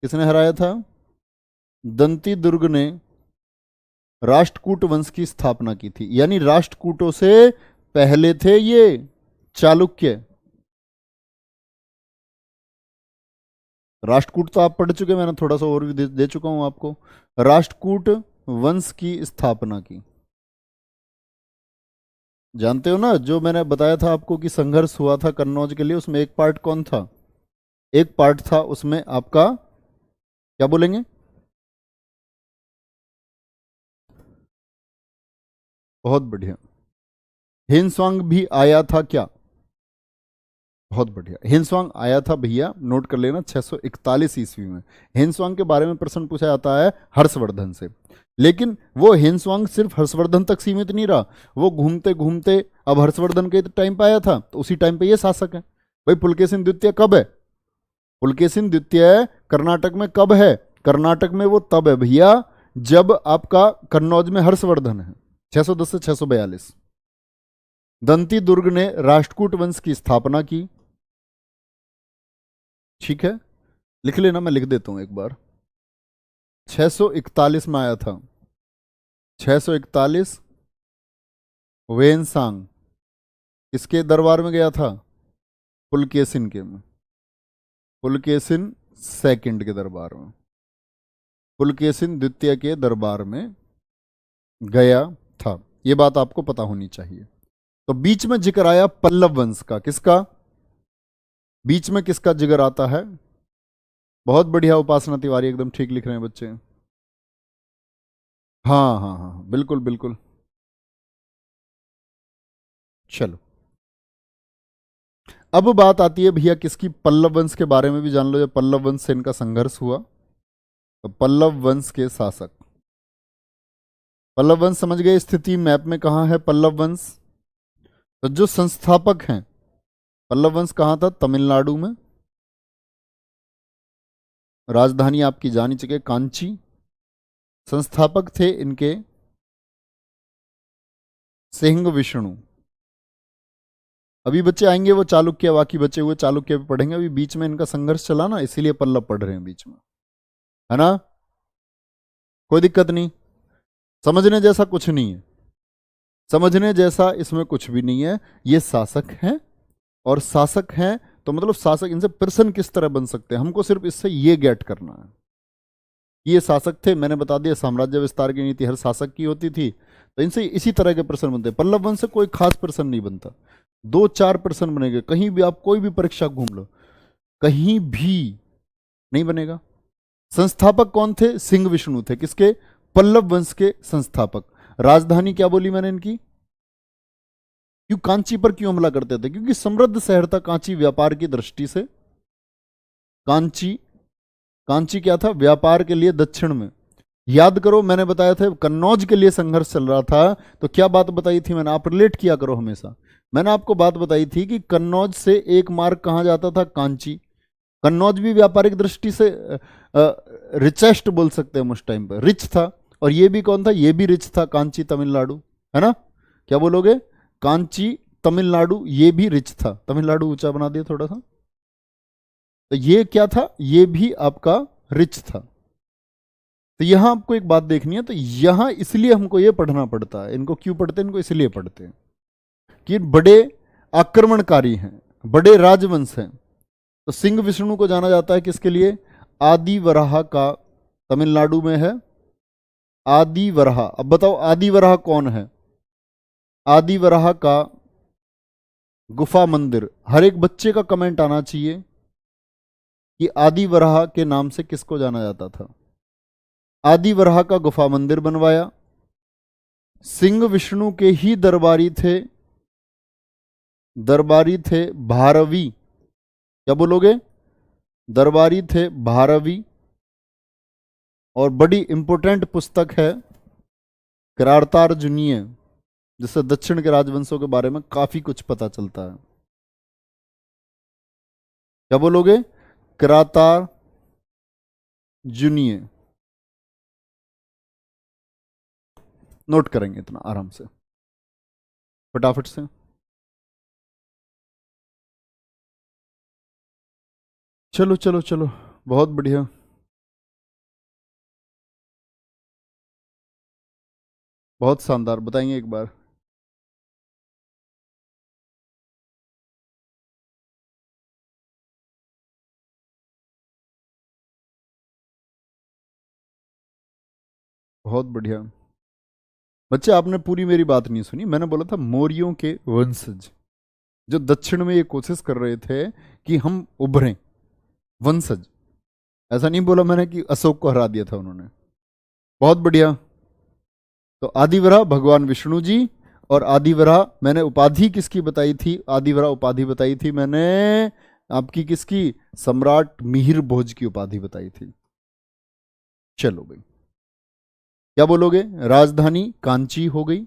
किसने हराया था? दंती दुर्ग ने राष्ट्रकूट वंश की स्थापना की थी। यानी राष्ट्रकूटों से पहले थे ये चालुक्य। राष्ट्रकूट तो आप पढ़ चुके, मैंने थोड़ा सा और भी दे चुका हूं आपको। राष्ट्रकूट वंश की स्थापना की, जानते हो ना, जो मैंने बताया था आपको कि संघर्ष हुआ था कन्नौज के लिए, उसमें एक पार्ट कौन था? एक पार्ट था उसमें आपका, क्या बोलेंगे? बहुत बढ़िया, हिनस्वांग भी आया था क्या? बहुत बढ़िया। हिंसवांग आया था भैया, नोट कर लेना, 641 ईस्वी में। हिंसवांग के बारे में प्रश्न पूछा जाता है हर्षवर्धन से, लेकिन वो हिंसवांग सिर्फ हर्षवर्धन तक सीमित नहीं रहा, वो घूमते घूमते अब हर्षवर्धन के टाइम पे आया था, तो उसी टाइम पे ये शासक है। भाई पुलकेशिन द्वितीय कब है? पुलकेशिन द्वितीय कर्नाटक में कब है? कर्नाटक में वो तब है भैया जब आपका कन्नौज में हर्षवर्धन है, 610 से 642। दंती दुर्ग ने राष्ट्रकूट वंश की स्थापना की। ठीक है, लिख लेना, मैं लिख देता हूं एक बार। 641 में आया था, 641। वेनसांग किसके दरबार में गया था? पुलकेशिन के में, पुलकेशिन सेकंड के दरबार में, पुलकेशिन द्वितीय के दरबार में गया था। यह बात आपको पता होनी चाहिए। तो बीच में जिक्र आया पल्लव वंश का, किसका? बीच में किसका जिक्र आता है? बहुत बढ़िया उपासना तिवारी, एकदम ठीक लिख रहे हैं बच्चे। हाँ हाँ हाँ, बिल्कुल बिल्कुल। चलो, अब बात आती है भैया किसकी? पल्लव वंश के बारे में भी जान लो, जब पल्लव वंश से इनका संघर्ष हुआ। तो पल्लव वंश के शासक, पल्लव वंश समझ गए स्थिति मैप में कहां है पल्लव वंश? तो जो संस्थापक हैं, पल्लव वंश कहां था? तमिलनाडु में। राजधानी आपकी जानी चाहिए कांची। संस्थापक थे इनके सिंह विष्णु। अभी बच्चे आएंगे वो चालुक्य, बाकी बचे हुए चालुक्य भी पढ़ेंगे। अभी बीच में इनका संघर्ष चला ना, इसीलिए पल्लव पढ़ रहे हैं बीच में, है ना? कोई दिक्कत नहीं, समझने जैसा कुछ नहीं है, समझने जैसा इसमें कुछ भी नहीं है। ये शासक हैं, और शासक हैं तो मतलब शासक, इनसे प्रश्न किस तरह बन सकते हैं, हमको सिर्फ इससे ये गेट करना है। ये शासक थे, मैंने बता दिया साम्राज्य विस्तार की नीति हर शासक की होती थी, तो इनसे इसी तरह के प्रश्न बनते हैं। पल्लव वंश से कोई खास प्रश्न नहीं बनता, 2-4 प्रश्न बनेंगे। कहीं भी आप कोई भी परीक्षा घूम लो, कहीं भी नहीं बनेगा। संस्थापक कौन थे? सिंह विष्णु थे। किसके? पल्लव वंश के संस्थापक। राजधानी क्या बोली मैंने इनकी? क्यों कांची पर क्यों हमला करते थे? क्योंकि समृद्ध शहर था कांची व्यापार की दृष्टि से। कांची, कांची क्या था? व्यापार के लिए दक्षिण में। याद करो मैंने बताया था कन्नौज के लिए संघर्ष चल रहा था, तो क्या बात बताई थी मैंने? आप रिलेट किया करो हमेशा। मैंने आपको बात बताई थी कि कन्नौज से एक मार्ग कहां जाता था? कांची। कन्नौज भी व्यापारिक दृष्टि से रिचेस्ट बोल सकते हैं, उस टाइम पर रिच था। और ये भी कौन था? ये भी रिच था, कांची तमिलनाडु, है ना? क्या बोलोगे? कांची तमिलनाडु, ये भी रिच था। तमिलनाडु ऊंचा बना दिया थोड़ा सा। तो ये क्या था? ये भी आपका रिच था। तो यहां आपको एक बात देखनी है, तो यहां इसलिए हमको ये पढ़ना पड़ता है। इनको क्यों पढ़ते हैं? इनको इसलिए पढ़ते हैं कि बड़े आक्रमणकारी हैं, बड़े राजवंश हैं। तो सिंह विष्णु को जाना जाता है किसके लिए? आदि वराह का, तमिलनाडु में है आदि वराह। अब बताओ आदि वराह कौन है? आदि वराह का गुफा मंदिर। हर एक बच्चे का कमेंट आना चाहिए कि आदि वराह के नाम से किसको जाना जाता था? आदि वराह का गुफा मंदिर बनवाया। सिंह विष्णु के ही दरबारी थे, दरबारी थे भारवी। क्या बोलोगे? दरबारी थे भारवी। और बड़ी इंपोर्टेंट पुस्तक है किरातार्जुनीय, जिससे दक्षिण के राजवंशों के बारे में काफी कुछ पता चलता है। क्या बोलोगे? किरातार्जुनीय। नोट करेंगे इतना आराम से, फटाफट से। चलो चलो चलो, बहुत बढ़िया। बहुत शानदार, बताएंगे एक बार? बहुत बढ़िया। बच्चे आपने पूरी मेरी बात नहीं सुनी। मैंने बोला था मौर्यों के वंशज जो दक्षिण में ये कोशिश कर रहे थे कि हम उभरें, वंशज। ऐसा नहीं बोला मैंने कि अशोक को हरा दिया था उन्होंने। बहुत बढ़िया। तो आदिवरा भगवान विष्णु जी, और आदिवरा मैंने उपाधि किसकी बताई थी? आदिवरा उपाधि बताई थी मैंने आपकी किसकी? सम्राट मिहिर भोज की उपाधि बताई थी। चलो भाई, क्या बोलोगे? राजधानी कांची हो गई,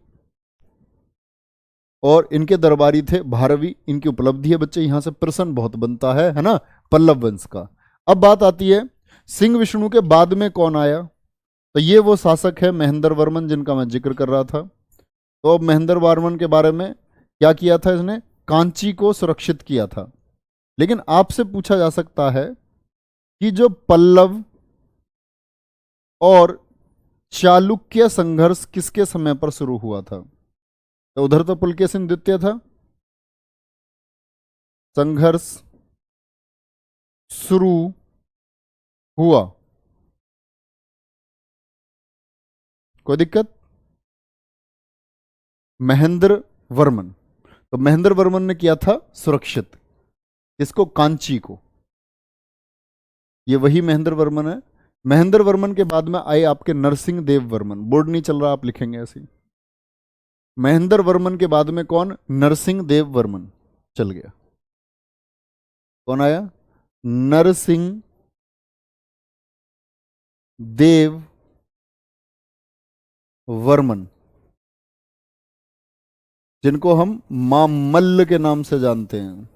और इनके दरबारी थे भारवी। इनकी उपलब्धि है बच्चे, यहां से प्रश्न बहुत बनता है ना, पल्लव वंश का। अब बात आती है सिंह विष्णु के बाद में कौन आया? तो ये वो शासक है महेंद्र वर्मन, जिनका मैं जिक्र कर रहा था। तो अब महेंद्र वर्मन के बारे में क्या किया था इसने? कांची को सुरक्षित किया था। लेकिन आपसे पूछा जा सकता है कि जो पल्लव और चालुक्य संघर्ष किसके समय पर शुरू हुआ था? तो उधर तो पुलकेशिन द्वितीय था, संघर्ष शुरू हुआ, कोई दिक्कत? महेंद्र वर्मन। तो महेंद्र वर्मन ने किया था सुरक्षित, इसको? कांची को। ये वही महेंद्र वर्मन है। महेंद्र वर्मन के बाद में आए आपके नरसिंह देव वर्मन। बोर्ड नहीं चल रहा, आप लिखेंगे ऐसे ही। महेंद्र वर्मन के बाद में कौन? नरसिंह देव वर्मन। चल गया। कौन आया? नरसिंह देव वर्मन, जिनको हम मामल्ल के नाम से जानते हैं।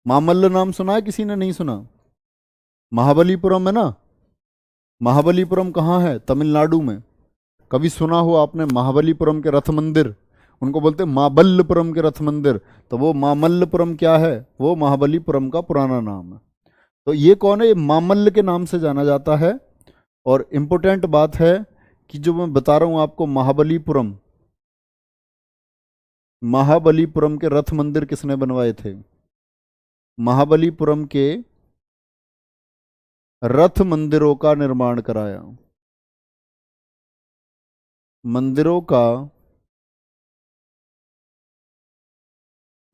मामल्ल नाम सुना है किसी ने? नहीं सुना? महाबलीपुरम है ना। महाबलीपुरम कहाँ है? तमिलनाडु में। कभी सुना हो आपने महाबलीपुरम के रथ मंदिर? उनको बोलते हैं माबल्लपुरम के रथ मंदिर। तो वो मामल्लपुरम क्या है? वो महाबलीपुरम का पुराना नाम है। तो ये कौन है? ये मामल्ल के नाम से जाना जाता है। और इंपॉर्टेंट बात है कि जो मैं बता रहा हूं आपको, महाबलीपुरम, महाबलीपुरम के रथ मंदिर किसने बनवाए थे? महाबलीपुरम के रथ मंदिरों का निर्माण कराया। मंदिरों का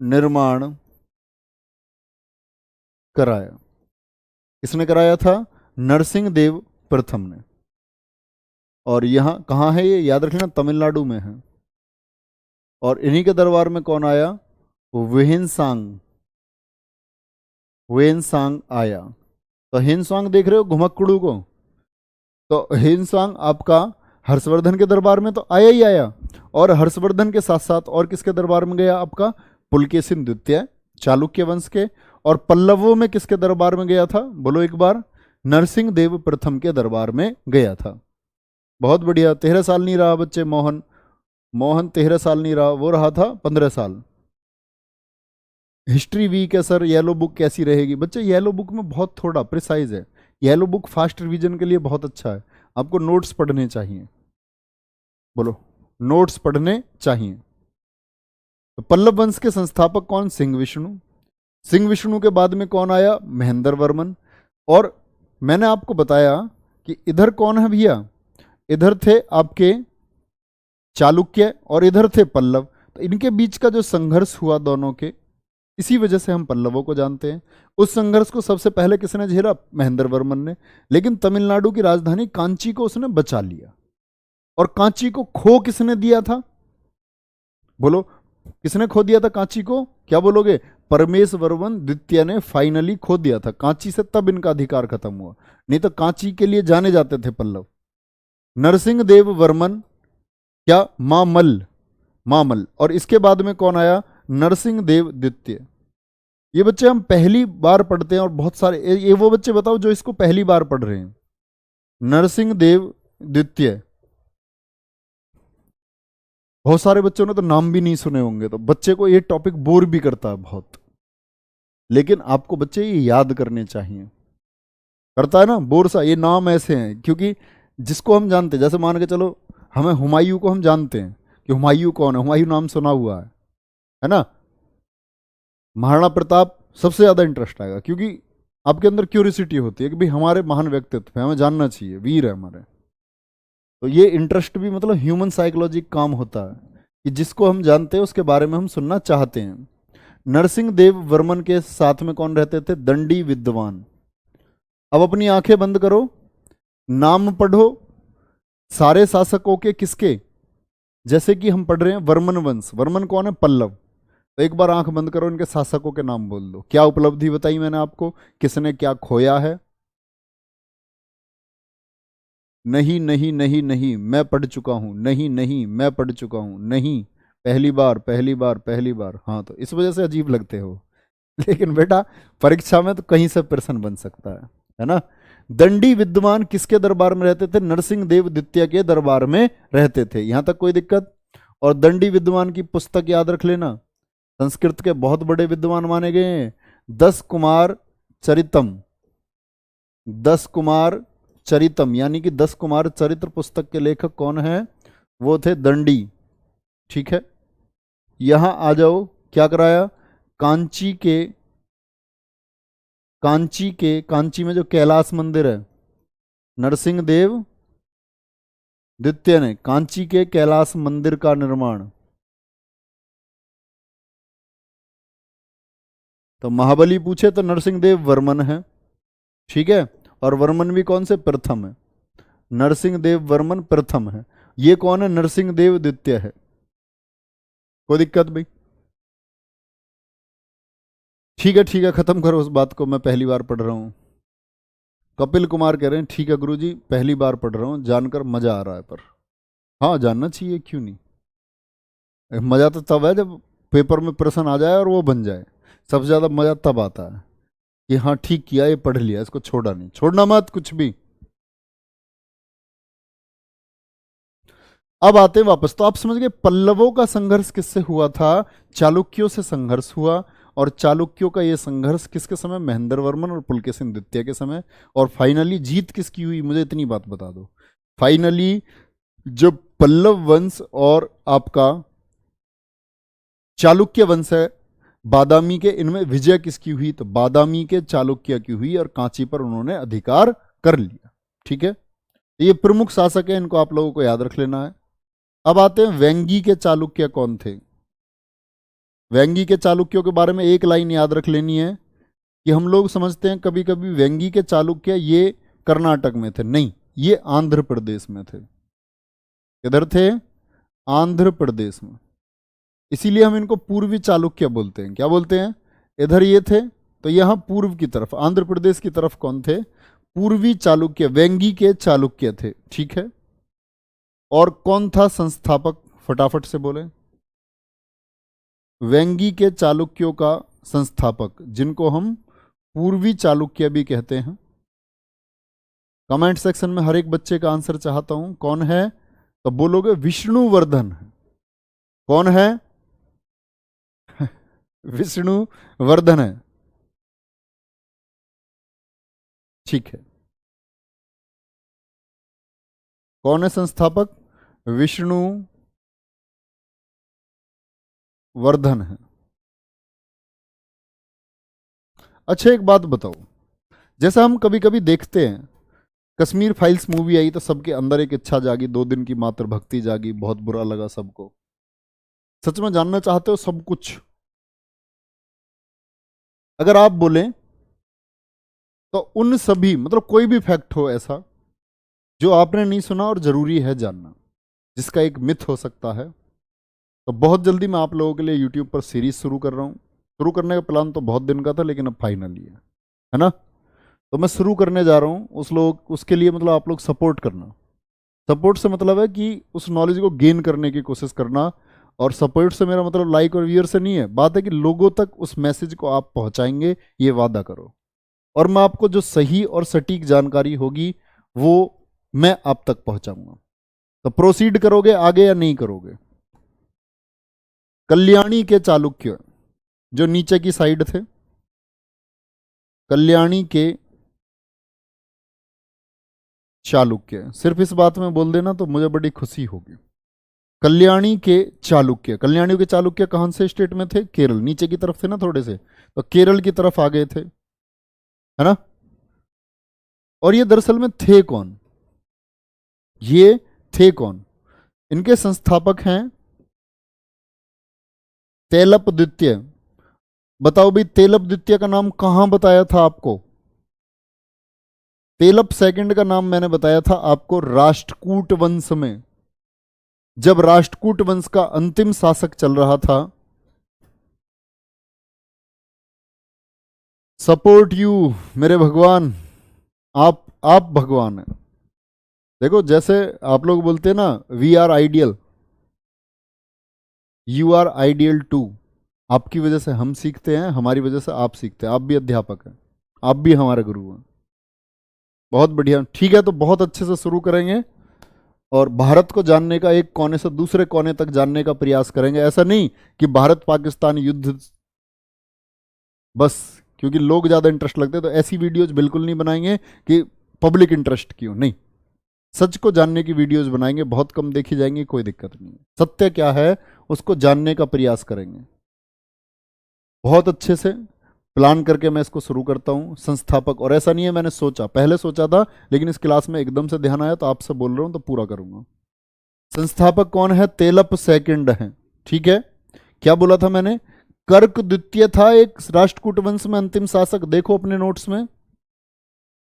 निर्माण कराया। किसने कराया था? नरसिंह देव प्रथम ने। और यहां कहां है ये? याद रखना, तमिलनाडु में है। और इन्हीं के दरबार में कौन आया? वेहिनसांग। वेनसांग आया। तो हिनसांग देख रहे हो घुमक्कड़ू को? तो हिनसांग आपका हर्षवर्धन के दरबार में तो आया ही आया, और हर्षवर्धन के साथ साथ और किसके दरबार में गया? आपका पुलकेशिन द्वितीय, चालुक्य वंश के। और पल्लवों में किसके दरबार में गया था? बोलो एक बार। नरसिंह देव प्रथम के दरबार में गया था। बहुत बढ़िया। 13 साल नहीं रहा बच्चे मोहन। मोहन 13 साल नहीं रहा, वो रहा था 15 साल। हिस्ट्री वीक है सर, येलो बुक कैसी रहेगी? बच्चे येलो बुक में बहुत थोड़ा प्रिसाइज है। येलो बुक फास्ट रिवीजन के लिए बहुत अच्छा है। आपको नोट्स पढ़ने चाहिए। बोलो, नोट्स पढ़ने चाहिए। तो पल्लव वंश के संस्थापक कौन? सिंह विष्णु। सिंह विष्णु के बाद में कौन आया? महेंद्र वर्मन। और मैंने आपको बताया कि इधर कौन है भैया? इधर थे आपके चालुक्य और इधर थे पल्लव। तो इनके बीच का जो संघर्ष हुआ दोनों के, इसी वजह से हम पल्लवों को जानते हैं। उस संघर्ष को सबसे पहले किसने झेला? महेंद्र वर्मन ने। लेकिन तमिलनाडु की राजधानी कांची को उसने बचा लिया। और कांची को खो किसने दिया था? बोलो, किसने खो दिया था कांची को? क्या बोलोगे? परमेश वर्मन द्वितीय ने फाइनली खो दिया था कांची से, तब इनका अधिकार खत्म हुआ। नहीं तो कांची के लिए जाने जाते थे पल्लव। नरसिंह देव वर्मन क्या? मामल्ल। मामल्ल। और इसके बाद में कौन आया? नरसिंह देव द्वितीय। ये बच्चे हम पहली बार पढ़ते हैं, और बहुत सारे ये वो बच्चे बताओ जो इसको पहली बार पढ़ रहे हैं। नरसिंह देव द्वितीय। बहुत सारे बच्चों ने तो नाम भी नहीं सुने होंगे, तो बच्चे को ये टॉपिक बोर भी करता है बहुत। लेकिन आपको बच्चे ये याद करने चाहिए। करता है ना बोर सा? ये नाम ऐसे हैं क्योंकि जिसको हम जानते हैं, जैसे मान के चलो हमें हुमायूं को हम जानते हैं कि हुमायूं कौन है, हुमायूं नाम सुना हुआ है ना। महाराणा प्रताप सबसे ज्यादा इंटरेस्ट आएगा क्योंकि आपके अंदर क्यूरियोसिटी होती है कि भाई हमारे महान व्यक्तित्व है, हमें जानना चाहिए, वीर है हमारे। तो ये इंटरेस्ट भी मतलब ह्यूमन साइकोलॉजी काम होता है कि जिसको हम जानते हैं उसके बारे में हम सुनना चाहते हैं। नरसिंह देव वर्मन के साथ में कौन रहते थे? दंडी विद्वान। अब अपनी आंखें बंद करो, नाम पढ़ो सारे शासकों के। किसके? जैसे कि हम पढ़ रहे हैं वर्मन वंश, वर्मन कौन है? पल्लव। तो एक बार आंख बंद करो, इनके शासकों के नाम बोल दो। क्या उपलब्धि बताई मैंने आपको, किसने क्या खोया है? नहीं नहीं नहीं नहीं, मैं पढ़ चुका हूं। नहीं नहीं, मैं पढ़ चुका हूं। नहीं, पहली बार पहली बार पहली बार। हाँ, तो इस वजह से अजीब लगते हो। लेकिन बेटा परीक्षा में तो कहीं से प्रश्न बन सकता है ना। दंडी विद्वान किसके दरबार में रहते थे? नरसिंह देव द्वितीय के दरबार में रहते थे। यहां तक कोई दिक्कत? और दंडी विद्वान की पुस्तक याद रख लेना, संस्कृत के बहुत बड़े विद्वान माने गए हैं। 10 कुमार चरितम, 10 कुमार चरितम यानी कि 10 कुमार चरित्र पुस्तक के लेखक कौन है? वो थे दंडी। ठीक है, यहां आ जाओ। क्या कराया? कांची के, कांची में जो कैलाश मंदिर है, नरसिंह देव द्वितीय ने कांची के कैलाश मंदिर का निर्माण। तो महाबली पूछे तो नरसिंह देव वर्मन है। ठीक है, और वर्मन भी कौन से? प्रथम है। नरसिंह देव वर्मन प्रथम है। ये कौन है? नरसिंह देव द्वितीय है। कोई दिक्कत भाई? ठीक है ठीक है, खत्म करो उस बात को, मैं पहली बार पढ़ रहा हूं। कपिल कुमार कह रहे हैं ठीक है गुरुजी, पहली बार पढ़ रहा हूं, जानकर मजा आ रहा है। पर हाँ, जानना चाहिए, क्यों नहीं। मजा तो तब है जब पेपर में प्रश्न आ जाए और वो बन जाए। सबसे ज्यादा मजा तब आता है कि हाँ ठीक किया, ये पढ़ लिया, इसको छोड़ा नहीं, छोड़ना मत कुछ भी। अब आते हैं वापस। तो आप समझ गए पल्लवों का संघर्ष किससे हुआ था? चालुक्यों से संघर्ष हुआ। और चालुक्यों का ये संघर्ष किसके समय? महेंद्र वर्मन और पुलकेशिन द्वितीय के समय। और फाइनली जीत किसकी हुई? मुझे इतनी बात बता दो। फाइनली जब पल्लव वंश और आपका चालुक्य वंश है, बादामी के, इनमें विजय किसकी हुई? तो बादामी के चालुक्य की हुई, और कांची पर उन्होंने अधिकार कर लिया। ठीक है, ये प्रमुख शासक है, इनको आप लोगों को याद रख लेना है। अब आते हैं वेंगी के चालुक्य कौन थे। वेंगी के चालुक्यों के बारे में एक लाइन याद रख लेनी है कि हम लोग समझते हैं कभी कभी वेंगी के चालुक्य ये कर्नाटक में थे, नहीं, ये आंध्र प्रदेश में थे। किधर थे? आंध्र प्रदेश में। इसीलिए हम इनको पूर्वी चालुक्य बोलते हैं। क्या बोलते हैं? इधर ये थे, तो यहां पूर्व की तरफ आंध्र प्रदेश की तरफ कौन थे? पूर्वी चालुक्य, वेंगी के चालुक्य थे। ठीक है, और कौन था संस्थापक? फटाफट से बोले। वेंगी के चालुक्यों का संस्थापक, जिनको हम पूर्वी चालुक्य भी कहते हैं। कमेंट सेक्शन में हर एक बच्चे का आंसर चाहता हूं, कौन है? तो बोलोगे विष्णुवर्धन। कौन है? विष्णुवर्धन है। ठीक है, कौन है संस्थापक? विष्णुवर्धन है। अच्छा एक बात बताओ, जैसा हम कभी कभी देखते हैं, कश्मीर फाइल्स मूवी आई तो सबके अंदर एक इच्छा जागी, 2 दिन की मात्र भक्ति जागी, बहुत बुरा लगा सबको। सच में जानना चाहते हो सब कुछ? अगर आप बोलें तो उन सभी, मतलब कोई भी फैक्ट हो ऐसा जो आपने नहीं सुना और जरूरी है जानना, जिसका एक मिथ हो सकता है, तो बहुत जल्दी मैं आप लोगों के लिए यूट्यूब पर सीरीज शुरू कर रहा हूं। शुरू करने का प्लान तो बहुत दिन का था, लेकिन अब फाइनली है ना। तो मैं शुरू करने जा रहा हूं, उसके लिए मतलब आप लोग सपोर्ट करना। सपोर्ट से मतलब है कि उस नॉलेज को गेन करने की कोशिश करना। और सपोर्ट से मेरा मतलब लाइक और व्यूअर से नहीं है, बात है कि लोगों तक उस मैसेज को आप पहुंचाएंगे, ये वादा करो। और मैं आपको जो सही और सटीक जानकारी होगी वो मैं आप तक पहुंचाऊंगा। तो प्रोसीड करोगे आगे या नहीं करोगे? कल्याणी के चालुक्य जो नीचे की साइड थे, कल्याणी के चालुक्य, सिर्फ इस बात में बोल देना तो मुझे बड़ी खुशी होगी। कल्याणी के चालुक्य, कल्याणी के चालुक्य कहां से स्टेट में थे? केरल। नीचे की तरफ थे ना थोड़े से, तो केरल की तरफ आ गए थे, है ना। और ये दरअसल में थे कौन? ये थे कौन? इनके संस्थापक हैं तेलप द्वितीय। बताओ भाई, तेलप द्वितीय का नाम कहां बताया था आपको? तेलप सेकंड का नाम मैंने बताया था आपको राष्ट्रकूट वंश में। जब राष्ट्रकूट वंश का अंतिम शासक चल रहा था, सपोर्ट यू मेरे भगवान, आप भगवान हैं। देखो जैसे आप लोग बोलते हैं ना, we are ideal, you are ideal too. आपकी वजह से हम सीखते हैं, हमारी वजह से आप सीखते हैं। आप भी अध्यापक हैं, आप भी हमारे गुरु हैं। बहुत बढ़िया, ठीक है। तो बहुत अच्छे से शुरू करेंगे और भारत को जानने का, एक कोने से दूसरे कोने तक जानने का प्रयास करेंगे। ऐसा नहीं कि भारत पाकिस्तान युद्ध बस, क्योंकि लोग ज्यादा इंटरेस्ट लगते हैं तो ऐसी वीडियोज बिल्कुल नहीं बनाएंगे कि पब्लिक इंटरेस्ट क्यों नहीं। सच को जानने की वीडियोस बनाएंगे, बहुत कम देखी जाएंगी, कोई दिक्कत नहीं है। सत्य क्या है उसको जानने का प्रयास करेंगे। बहुत अच्छे से प्लान करके मैं इसको शुरू करता हूं। संस्थापक, और ऐसा नहीं है मैंने सोचा, पहले सोचा था लेकिन इस क्लास में एकदम से ध्यान आया तो आपसे बोल रहा हूं तो पूरा करूंगा। संस्थापक कौन है? तेलप सेकंड है। ठीक है, क्या बोला था मैंने? कर्क द्वितीय था एक राष्ट्रकूट वंश में अंतिम शासक। देखो अपने नोट्स में,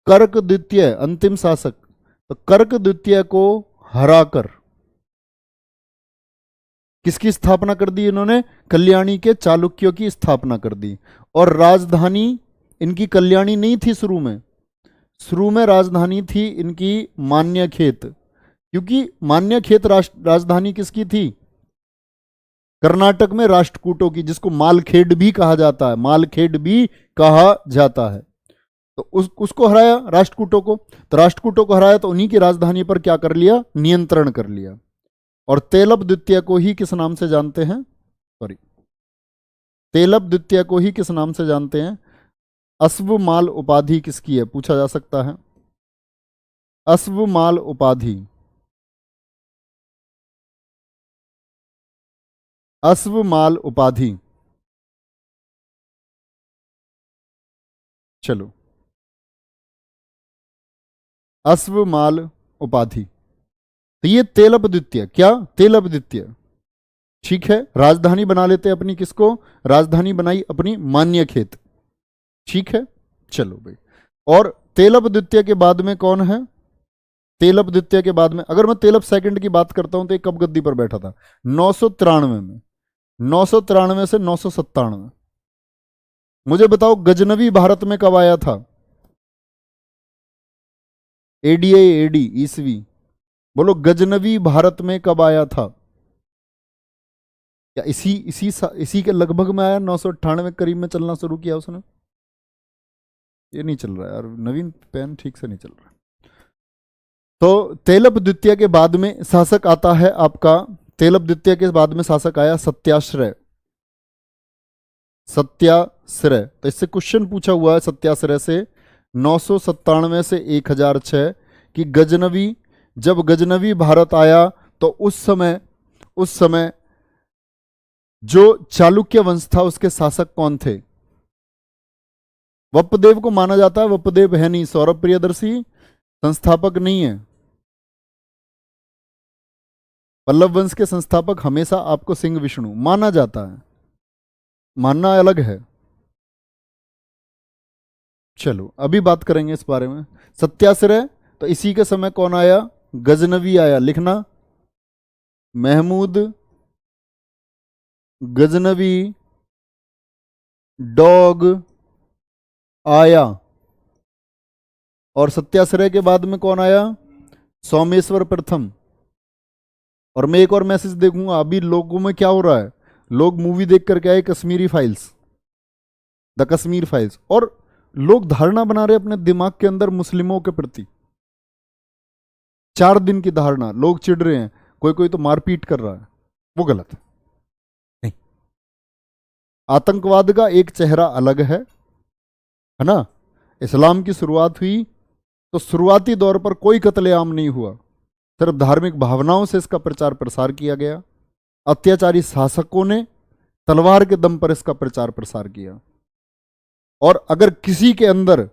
कर्क द्वितीय अंतिम शासक। तो कर्क द्वितीय को हराकर किसकी स्थापना कर दी इन्होंने? कल्याणी के चालुक्यों की स्थापना कर दी। और राजधानी इनकी कल्याणी नहीं थी शुरू में, शुरू में राजधानी थी इनकी मान्यखेत। क्योंकि मान्यखेत राजधानी किसकी थी? कर्नाटक में राष्ट्रकूटों की, जिसको मालखेड भी कहा जाता है, मालखेड भी कहा जाता है। तो उसको हराया राष्ट्रकूटों को। तो राष्ट्रकूटों को हराया तो उन्हीं की राजधानी पर क्या कर लिया? नियंत्रण कर लिया। और तेलप द्वितीय को ही किस नाम से जानते हैं? सॉरी, तेलप द्वितीय को ही किस नाम से जानते हैं? अश्वमाल उपाधि किसकी है, पूछा जा सकता है। अश्वमाल उपाधि, अश्वमाल उपाधि। चलो, अश्वमाल उपाधि। तो ये तेलप द्वितीय, क्या? तेलप द्वितीय। ठीक है, राजधानी बना लेते हैं अपनी, किसको? राजधानी बनाई अपनी मान्यखेत। ठीक है, चलो भाई। और तेलप द्वितीय के बाद में कौन है? तेलप द्वितीय के बाद में अगर मैं तेलप सेकंड की बात करता हूं तो ये कब गद्दी पर बैठा था? 993 में, 993 से 997। मुझे बताओ गजनवी भारत में कब आया था? एडीआई एडी ईसवी, बोलो गजनवी भारत में कब आया था? या इसी के लगभग में आया? 998 करीब में चलना शुरू किया उसने। ये नहीं चल रहा है यार, नवीन पेन ठीक से नहीं चल रहा। तो तेलप द्वितीय के बाद में शासक आता है आपका, तेलप द्वितीय के बाद में शासक आया सत्याश्रय। सत्याश्रय, तो इससे क्वेश्चन पूछा हुआ है सत्याश्रय से 997 से 1006 कि गजनवी, जब गजनवी भारत आया तो उस समय जो चालुक्य वंश था उसके शासक कौन थे? वप्पदेव को माना जाता है, वप्पदेव है नहीं। सौरभ प्रियदर्शी संस्थापक नहीं है। पल्लव वंश के संस्थापक हमेशा आपको सिंह विष्णु माना जाता है, मानना अलग है। चलो अभी बात करेंगे इस बारे में। सत्याश्रय, तो इसी के समय कौन आया? गजनवी आया। लिखना, महमूद गजनवी डॉग आया। और सत्याश्रय के बाद में कौन आया? सोमेश्वर प्रथम। और मैं एक और मैसेज देखूंगा, अभी लोगों में क्या हो रहा है, लोग मूवी देख करके आए Kashmiri files, the Kashmir files, और लोग धारणा बना रहे अपने दिमाग के अंदर मुस्लिमों के प्रति। 4 दिन की धारणा, लोग चिढ़ रहे हैं, कोई कोई तो मारपीट कर रहा है, वो गलत है। नहीं, आतंकवाद का एक चेहरा अलग है ना। इस्लाम की शुरुआत हुई तो शुरुआती दौर पर कोई कत्लेआम नहीं हुआ, सिर्फ धार्मिक भावनाओं से इसका प्रचार प्रसार किया गया। अत्याचारी शासकों ने तलवार के दम पर इसका प्रचार प्रसार किया। और अगर किसी के अंदर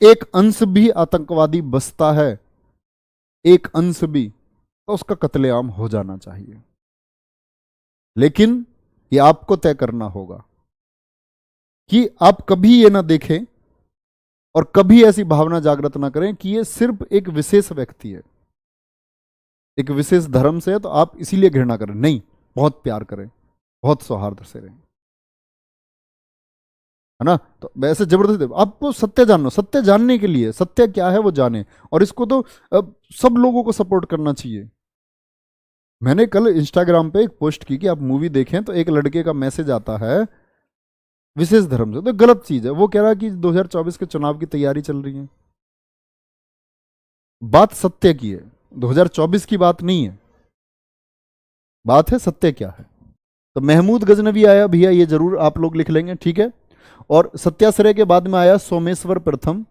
एक अंश भी आतंकवादी बसता है, एक अंश भी, तो उसका कत्लेआम हो जाना चाहिए। लेकिन ये आपको तय करना होगा कि आप कभी ये ना देखें और कभी ऐसी भावना जागृत ना करें कि ये सिर्फ एक विशेष व्यक्ति है। एक विशेष धर्म से है तो आप इसीलिए घृणा करें, नहीं, बहुत प्यार करें, बहुत सौहार्द से रहें, है ना। तो वैसे जबरदस्ती आपको सत्य जानना, सत्य जानने के लिए सत्य क्या है वो जाने, और इसको तो अब सब लोगों को सपोर्ट करना चाहिए। मैंने कल इंस्टाग्राम पे एक पोस्ट की कि आप मूवी देखें तो एक लड़के का मैसेज आता है विशेष धर्म से, तो गलत चीज है। वो कह रहा है कि 2024 के चुनाव की तैयारी चल रही है, बात सत्य की है, 2024 की बात नहीं है, बात है सत्य क्या है। तो महमूद गजनवी आया भैया, ये जरूर आप लोग लिख लेंगे, ठीक है। और सत्याश्रय के बाद में आया सोमेश्वर प्रथम।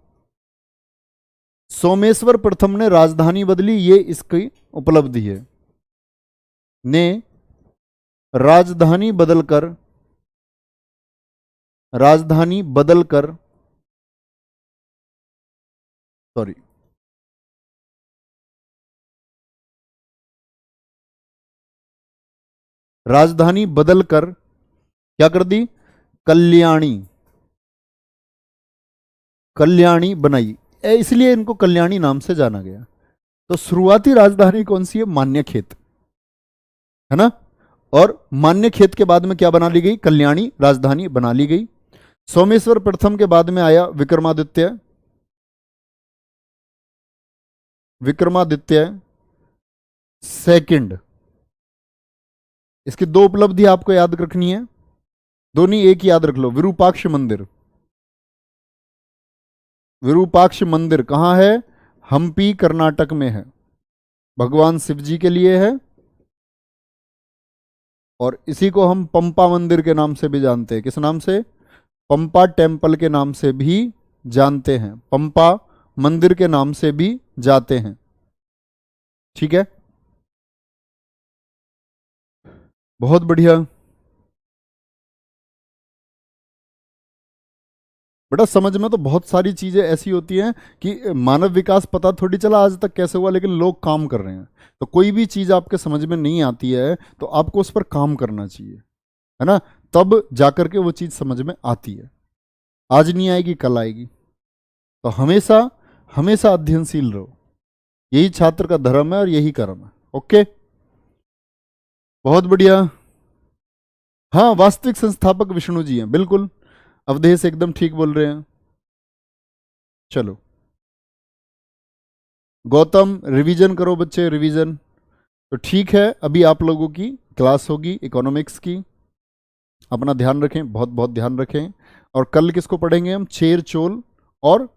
सोमेश्वर प्रथम ने राजधानी बदली, ये इसकी उपलब्धि है, ने राजधानी बदलकर, राजधानी बदलकर, सॉरी, राजधानी बदलकर क्या कर दी, कल्याणी, कल्याणी बनाई, इसलिए इनको कल्याणी नाम से जाना गया। तो शुरुआती राजधानी कौन सी है, मान्यखेत, है ना। और मान्यखेत के बाद में क्या बना ली गई, कल्याणी राजधानी बना ली गई। सोमेश्वर प्रथम के बाद में आया विक्रमादित्य, विक्रमादित्य सेकंड। इसकी दो उपलब्धि आपको याद रखनी है, दोनों एक याद रख लो। विरूपाक्ष मंदिर, विरूपाक्ष मंदिर कहां है, हम्पी कर्नाटक में है, भगवान शिव जी के लिए है, और इसी को हम पंपा मंदिर के नाम से भी जानते हैं। किस नाम से, पंपा टेम्पल के नाम से भी जानते हैं, पंपा मंदिर के नाम से भी जाते हैं, ठीक है। बहुत बढ़िया बेटा, समझ में तो बहुत सारी चीजें ऐसी होती हैं कि मानव विकास पता थोड़ी चला आज तक कैसे हुआ, लेकिन लोग काम कर रहे हैं। तो कोई भी चीज आपके समझ में नहीं आती है तो आपको उस पर काम करना चाहिए, है ना, तब जाकर के वो चीज समझ में आती है। आज नहीं आएगी कल आएगी। तो हमेशा हमेशा अध्ययनशील रहो, यही छात्र का धर्म है और यही कर्म है। ओके, बहुत बढ़िया। हाँ, वास्तविक संस्थापक विष्णु जी हैं, बिल्कुल, अवधेश एकदम ठीक बोल रहे हैं। चलो गौतम, रिवीजन करो बच्चे, रिवीजन। तो ठीक है, अभी आप लोगों की क्लास होगी इकोनॉमिक्स की, अपना ध्यान रखें, बहुत बहुत ध्यान रखें। और कल किसको पढ़ेंगे हम, चेर चोल और,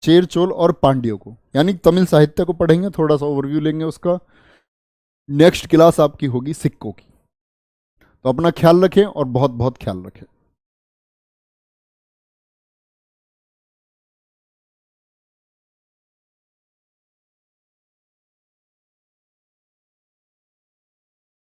चेर चोल और पांड्यों को, यानी तमिल साहित्य को पढ़ेंगे, थोड़ा सा ओवरव्यू लेंगे उसका। नेक्स्ट क्लास आपकी होगी सिक्कों की। तो अपना ख्याल रखें और बहुत बहुत ख्याल रखें।